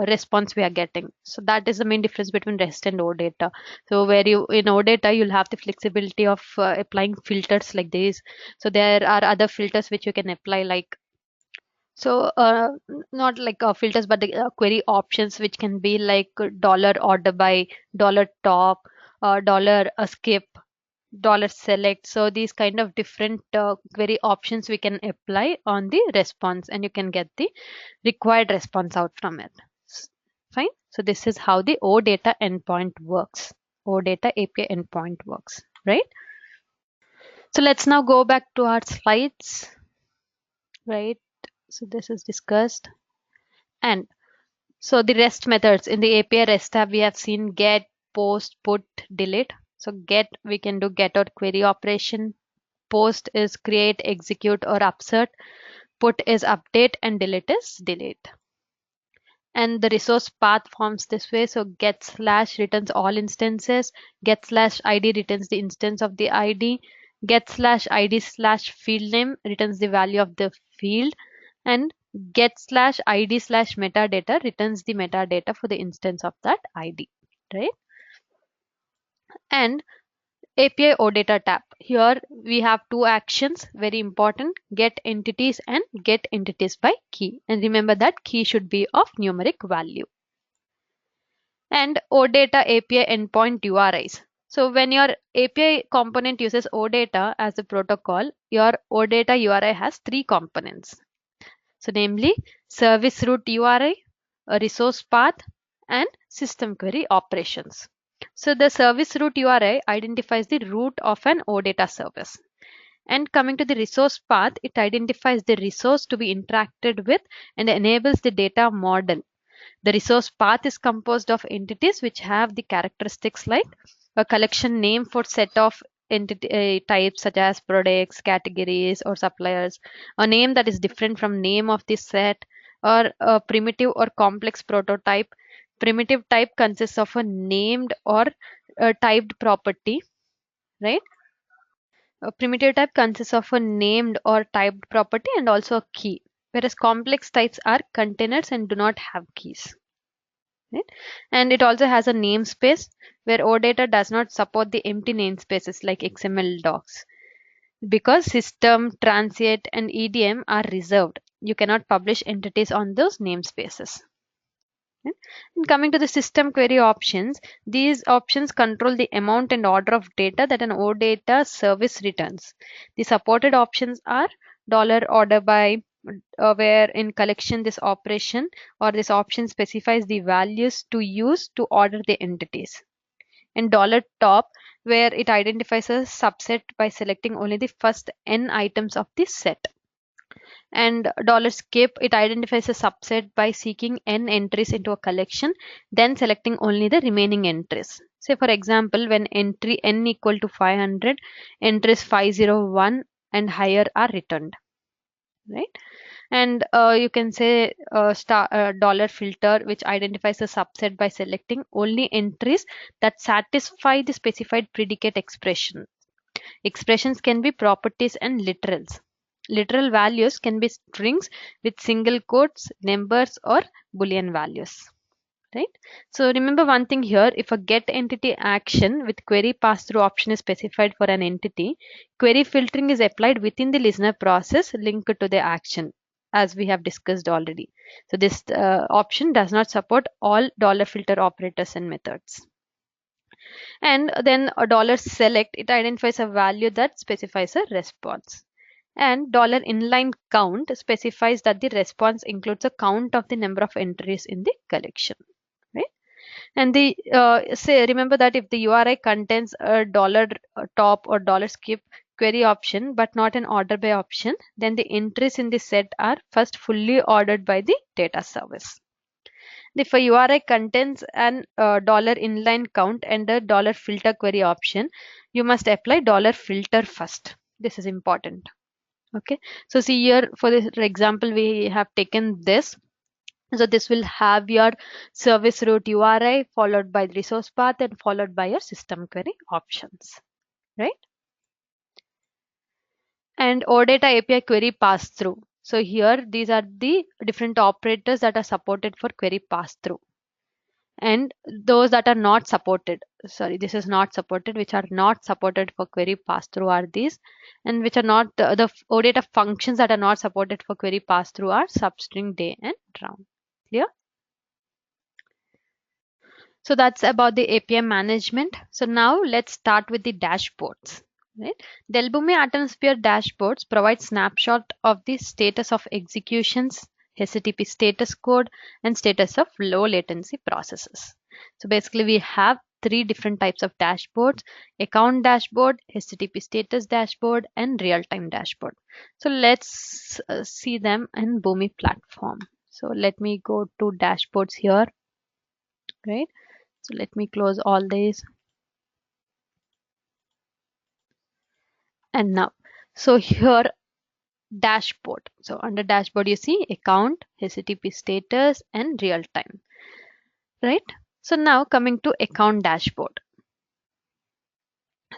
response we are getting. So that is the main difference between REST and OData. So where you in OData you'll have the flexibility of applying filters like this. So there are other filters which you can apply, like, so not like filters, but the query options which can be like dollar order by, dollar top, dollar skip, dollar select. So these kind of different query options we can apply on the response, and you can get the required response out from it. Fine. So this is how the OData endpoint works. OData API endpoint works, right? So let's now go back to our slides, right? So this is discussed, and So the REST methods in the API REST tab, we have seen get, post, put, delete. So get, we can do get or query operation. Post is create, execute, or upsert. Put is update, and delete is delete. And the resource path forms this way. So get slash returns all instances. Get slash ID returns the instance of the ID. Get slash ID slash field name returns the value of the field. And get slash ID slash metadata returns the metadata for the instance of that ID, right? And API OData tab. Here we have two actions, very important, get entities and get entities by key. And remember that key should be of numeric value. And OData API endpoint URIs. So when your API component uses OData as a protocol, your OData URI has three components. So namely service route URI, a resource path, and system query operations. So the service route URI identifies the route of an OData service. And coming to the resource path, it identifies the resource to be interacted with and enables the data model. The resource path is composed of entities which have the characteristics like a collection name for set of entity types such as products, categories, or suppliers, a name that is different from name of the set, or a primitive or complex prototype. Primitive type consists of a named or a typed property, right? A primitive type consists of a named or typed property and also a key, whereas complex types are containers and do not have keys. Right? And it also has a namespace where OData does not support the empty namespaces like XML docs because system, transient, and EDM are reserved. You cannot publish entities on those namespaces. Right? And coming to the system query options, these options control the amount and order of data that an OData service returns. The supported options are $order by, where in collection this operation or this option specifies the values to use to order the entities. And $top, where it identifies a subset by selecting only the first n items of the set. And $skip, it identifies a subset by seeking n entries into a collection, then selecting only the remaining entries. Say for example, when entry n equal to 500, entries 501 and higher are returned, right? And you can say dollar filter, which identifies a subset by selecting only entries that satisfy the specified predicate expression. Expressions can be properties and literals. Literal values can be strings with single quotes, numbers, or Boolean values. Right? So remember one thing here, if a get entity action with query pass-through option is specified for an entity, query filtering is applied within the listener process linked to the action, as we have discussed already. So this option does not support all dollar filter operators and methods. And then a dollar select, it identifies a value that specifies a response. And dollar inline count specifies that the response includes a count of the number of entries in the collection. Right? And the say remember that if the URI contains a dollar top or dollar skip query option but not an order by option, then the entries in the set are first fully ordered by the data service. If a URI contains an dollar inline count and a dollar filter query option, you must apply dollar filter first. This is important. Okay. So see here for this example, we have taken this. So this will have your service route URI followed by the resource path and followed by your system query options, right? And OData API query pass through. So here these are the different operators that are supported for query pass through. And those that are not supported, sorry, this is not supported, which are not supported for query pass through are these, and which are not the OData functions that are not supported for query pass through are substring, day, and round. Clear? So that's about the API management. So now let's start with the dashboards. Right? Boomi Atomsphere dashboards provide snapshot of the status of executions, HTTP status code, and status of low latency processes. So basically we have three different types of dashboards: account dashboard, HTTP status dashboard, and real-time dashboard. So let's see them in Boomi platform. So let me go to dashboards here, right? So let me close all these. And now, so here dashboard. So under dashboard, you see account, HTTP status, and real time, right? So now coming to account dashboard.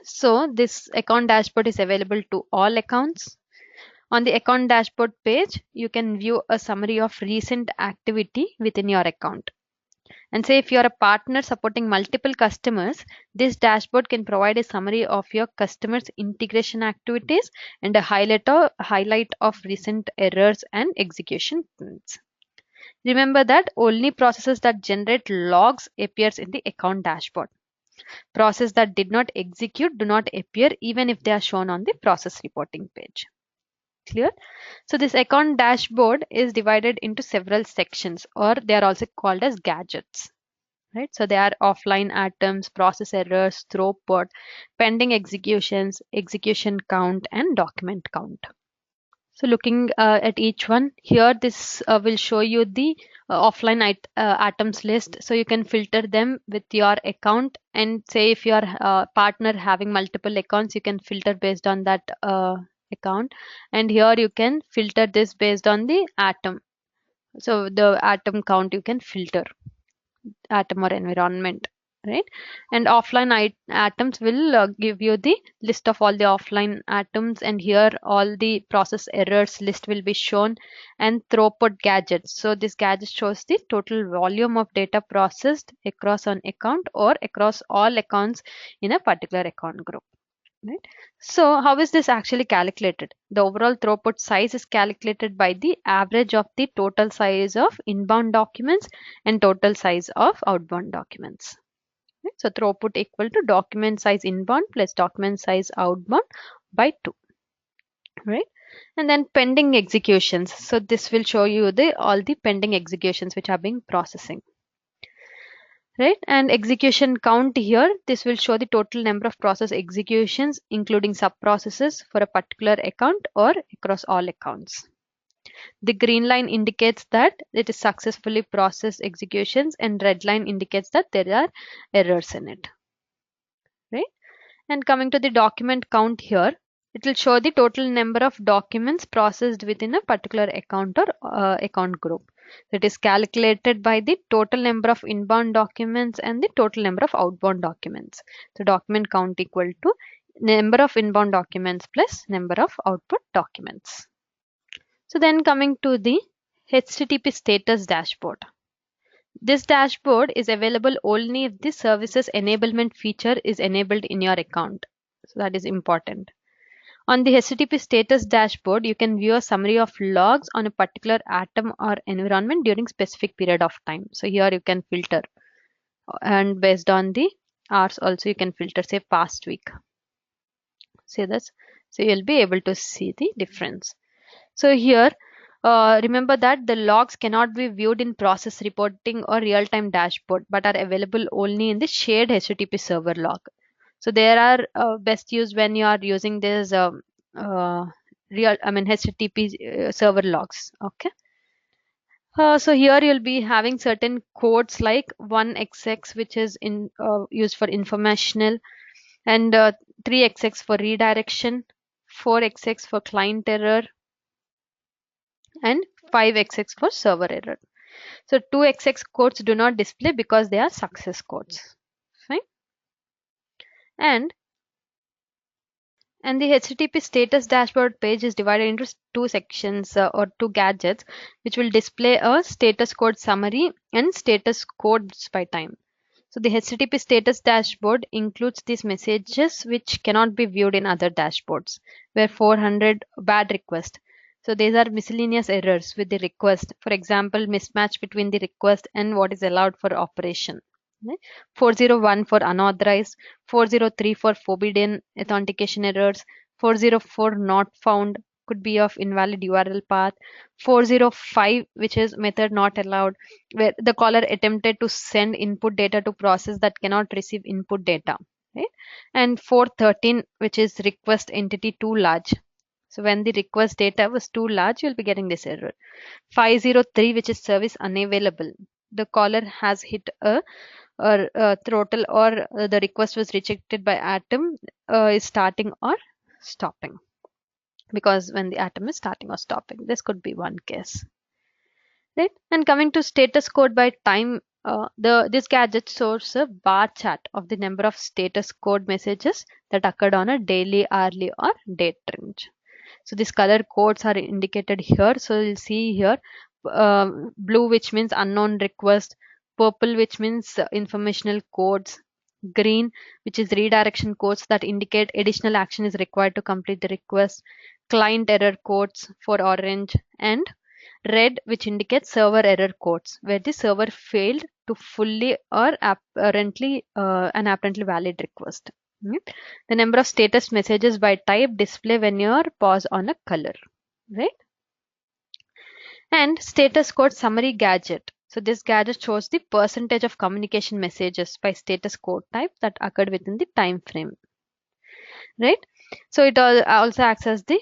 So this account dashboard is available to all accounts. On the account dashboard page, you can view a summary of recent activity within your account. And say if you're a partner supporting multiple customers, this dashboard can provide a summary of your customers' integration activities and a highlight of recent errors and execution points. Remember that only processes that generate logs appears in the account dashboard. Processes that did not execute do not appear even if they are shown on the process reporting page. Clear? So this account dashboard is divided into several sections, or they are also called as gadgets. Right? So they are offline items, process errors, throughput, pending executions, execution count, and document count. So looking at each one here, this will show you the offline items list. So you can filter them with your account, and say if your partner having multiple accounts, you can filter based on that account. And here you can filter this based on the atom. So the atom count you can filter atom or environment, right? And offline atoms will give you the list of all the offline atoms, and here all the process errors list will be shown. And throughput gadgets, so this gadget shows the total volume of data processed across an account or across all accounts in a particular account group, right? So how is this actually calculated? The overall throughput size is calculated by the average of the total size of inbound documents and total size of outbound documents. Right? So throughput equal to document size inbound plus document size outbound by 2, right? And then pending executions. So this will show you the all the pending executions which are being processing. Right, and execution count here, this will show the total number of process executions including sub processes for a particular account or across all accounts. The green line indicates that it is successfully processed executions, and red line indicates that there are errors in it, right? And coming to the document count here, it will show the total number of documents processed within a particular account or account group. It is calculated by the total number of inbound documents and the total number of outbound documents. So document count equal to number of inbound documents plus number of output documents. So then coming to the HTTP status dashboard. This dashboard is available only if the services enablement feature is enabled in your account. So that is important. On the HTTP status dashboard, you can view a summary of logs on a particular atom or environment during specific period of time. So here you can filter, and based on the hours also you can filter, say past week. See this? So you'll be able to see the difference. So here, remember that the logs cannot be viewed in process reporting or real-time dashboard, but are available only in the shared HTTP server log. So they are best used when you are using this uh, HTTP server logs. Okay. So here you'll be having certain codes like 1xx, which is used for informational, and 3xx for redirection, 4xx for client error, and 5xx for server error. So 2xx codes do not display because they are success codes. Fine. And the HTTP status dashboard page is divided into two sections or two gadgets, which will display a status code summary and status codes by time. So the HTTP status dashboard includes these messages which cannot be viewed in other dashboards, where 400 bad request. So these are miscellaneous errors with the request. For example, mismatch between the request and what is allowed for operation. 401 for unauthorized, 403 for forbidden authentication errors, 404 not found, could be of invalid URL path, 405 which is method not allowed, where the caller attempted to send input data to process that cannot receive input data, right? And 413 which is request entity too large. So when the request data was too large, you'll be getting this error. 503, which is service unavailable. The caller has hit a throttle, or the request was rejected by Atom, is starting or stopping. Because when the Atom is starting or stopping, this could be one case. Right? And coming to status code by time, this gadget shows a bar chart of the number of status code messages that occurred on a daily, hourly, or date range. So these color codes are indicated here. So you'll see here, blue, which means unknown request, purple, which means informational codes, green, which is redirection codes that indicate additional action is required to complete the request, client error codes for orange, and red, which indicates server error codes where the server failed to fully or apparently an apparently valid request. The number of status messages by type display when you pause on a color, right? And status code summary gadget. So this gadget shows the percentage of communication messages by status code type that occurred within the time frame, right? So it also acts as the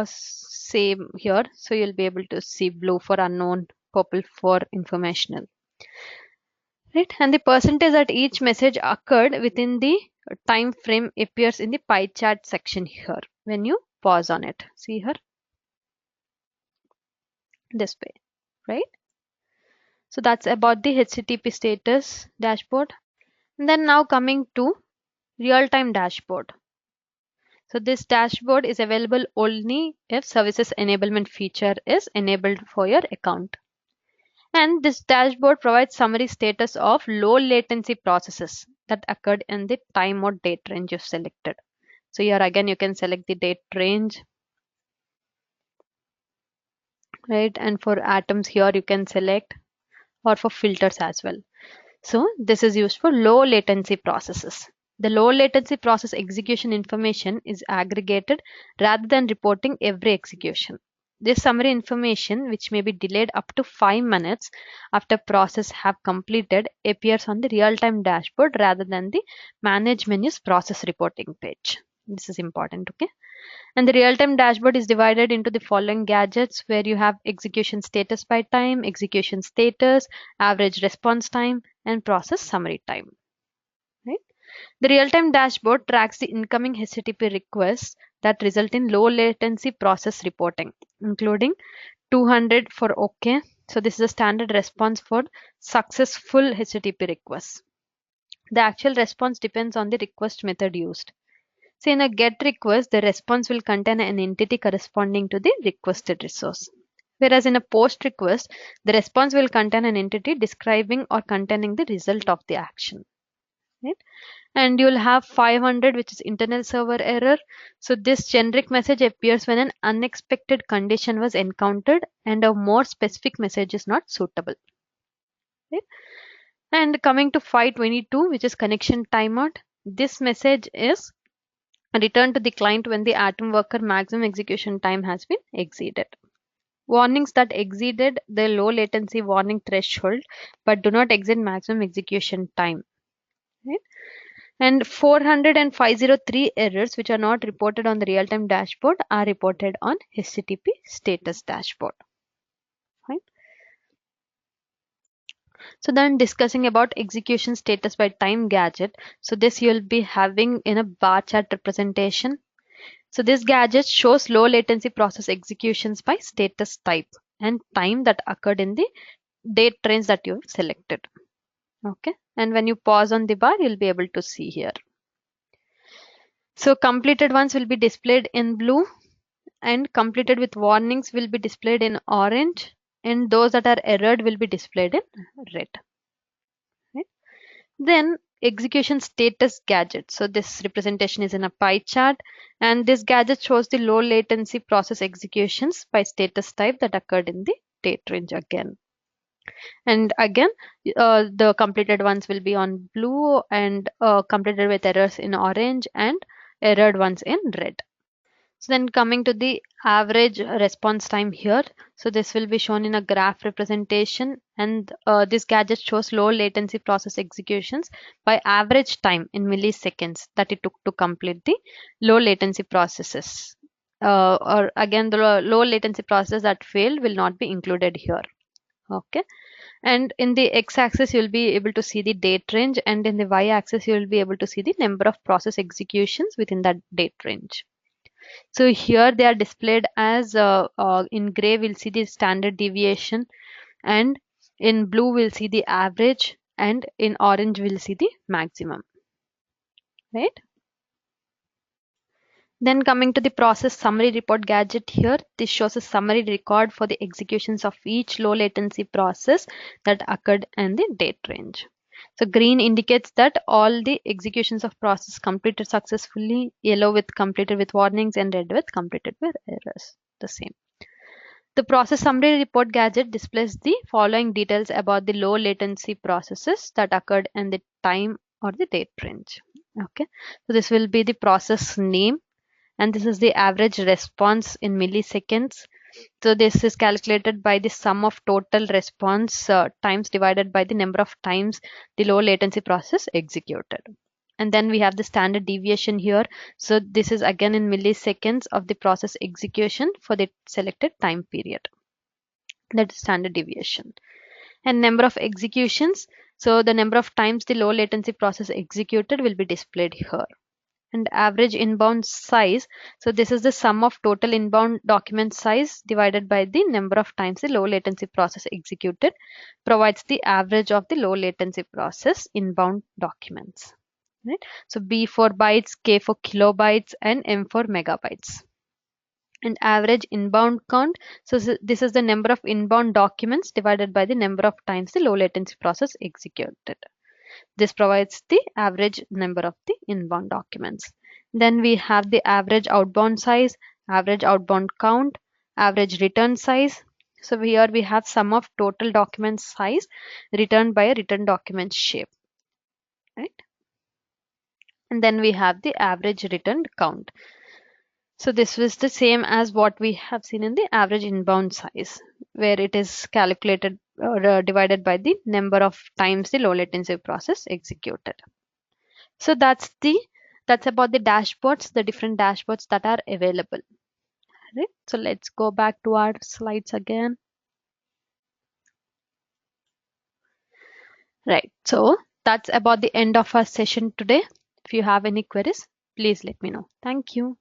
same here. So you'll be able to see blue for unknown, purple for informational, right? And the percentage that each message occurred within the time frame appears in the pie chart section here when you pause on it. See here, this way, right? So that's about the HTTP status dashboard. And then now coming to real-time dashboard. So this dashboard is available only if services enablement feature is enabled for your account. And this dashboard provides summary status of low latency processes that occurred in the time or date range you've selected. So here again, you can select the date range, right? And for atoms here, you can select, or for filters as well. So this is used for low latency processes. The low latency process execution information is aggregated rather than reporting every execution. This summary information, which may be delayed up to 5 minutes after process have completed, appears on the real-time dashboard rather than the manage menus process reporting page. This is important, okay? And the real-time dashboard is divided into the following gadgets, where you have execution status by time, execution status, average response time, and process summary time. Right? The real-time dashboard tracks the incoming HTTP requests that result in low latency process reporting, including 200 for OK. So this is a standard response for successful HTTP requests. The actual response depends on the request method used. So in a GET request, the response will contain an entity corresponding to the requested resource. Whereas in a POST request, the response will contain an entity describing or containing the result of the action. Right? And you'll have 500, which is internal server error. So this generic message appears when an unexpected condition was encountered and a more specific message is not suitable. Right? And coming to 522, which is connection timeout, this message is return to the client when the Atom worker maximum execution time has been exceeded. Warnings that exceeded the low latency warning threshold but do not exceed maximum execution time. Right? And 400 and 503 errors which are not reported on the real-time dashboard are reported on HTTP status dashboard. Right? So then discussing about execution status by time gadget. So this you'll be having in a bar chart representation. So this gadget shows low latency process executions by status type and time that occurred in the date range that you've selected. Okay. And when you pause on the bar, you'll be able to see here. So completed ones will be displayed in blue, and completed with warnings will be displayed in orange, and those that are errored will be displayed in red. Right? Then execution status gadget. So this representation is in a pie chart, and this gadget shows the low latency process executions by status type that occurred in the date range again. And again, the completed ones will be on blue, and completed with errors in orange, and errored ones in red. So then coming to the average response time here. So this will be shown in a graph representation, and this gadget shows low latency process executions by average time in milliseconds that it took to complete the low latency processes. or again the low latency process that failed will not be included here. Okay. And in the x-axis you'll be able to see the date range, and in the y-axis you'll be able to see the number of process executions within that date range. So here they are displayed as in gray we'll see the standard deviation, and in blue we'll see the average, and in orange we'll see the maximum, right? Then coming to the process summary report gadget here, this shows a summary record for the executions of each low latency process that occurred in the date range. So green indicates that all the executions of process completed successfully, yellow with completed with warnings, and red with completed with errors. The same. The process summary report gadget displays the following details about the low latency processes that occurred in the time or the date range. Okay, so this will be the process name, and this is the average response in milliseconds. So this is calculated by the sum of total response times divided by the number of times the low latency process executed. And then we have the standard deviation here. So this is again in milliseconds of the process execution for the selected time period. That is standard deviation. And number of executions. So the number of times the low latency process executed will be displayed here. And average inbound size. So this is the sum of total inbound document size divided by the number of times the low latency process executed, provides the average of the low latency process inbound documents. Right? So B for bytes, K for kilobytes, and M for megabytes. And average inbound count. So this is the number of inbound documents divided by the number of times the low latency process executed. This provides the average number of the inbound documents. Then we have the average outbound size, average outbound count, average return size. So here we have sum of total document size returned by a return document shape, right? And then we have the average returned count. So this was the same as what we have seen in the average inbound size, where it is calculated or divided by the number of times the low latency process executed. So that's about the dashboards, the different dashboards that are available. Right. So let's go back to our slides again. Right. So that's about the end of our session today. If you have any queries, please let me know. Thank you.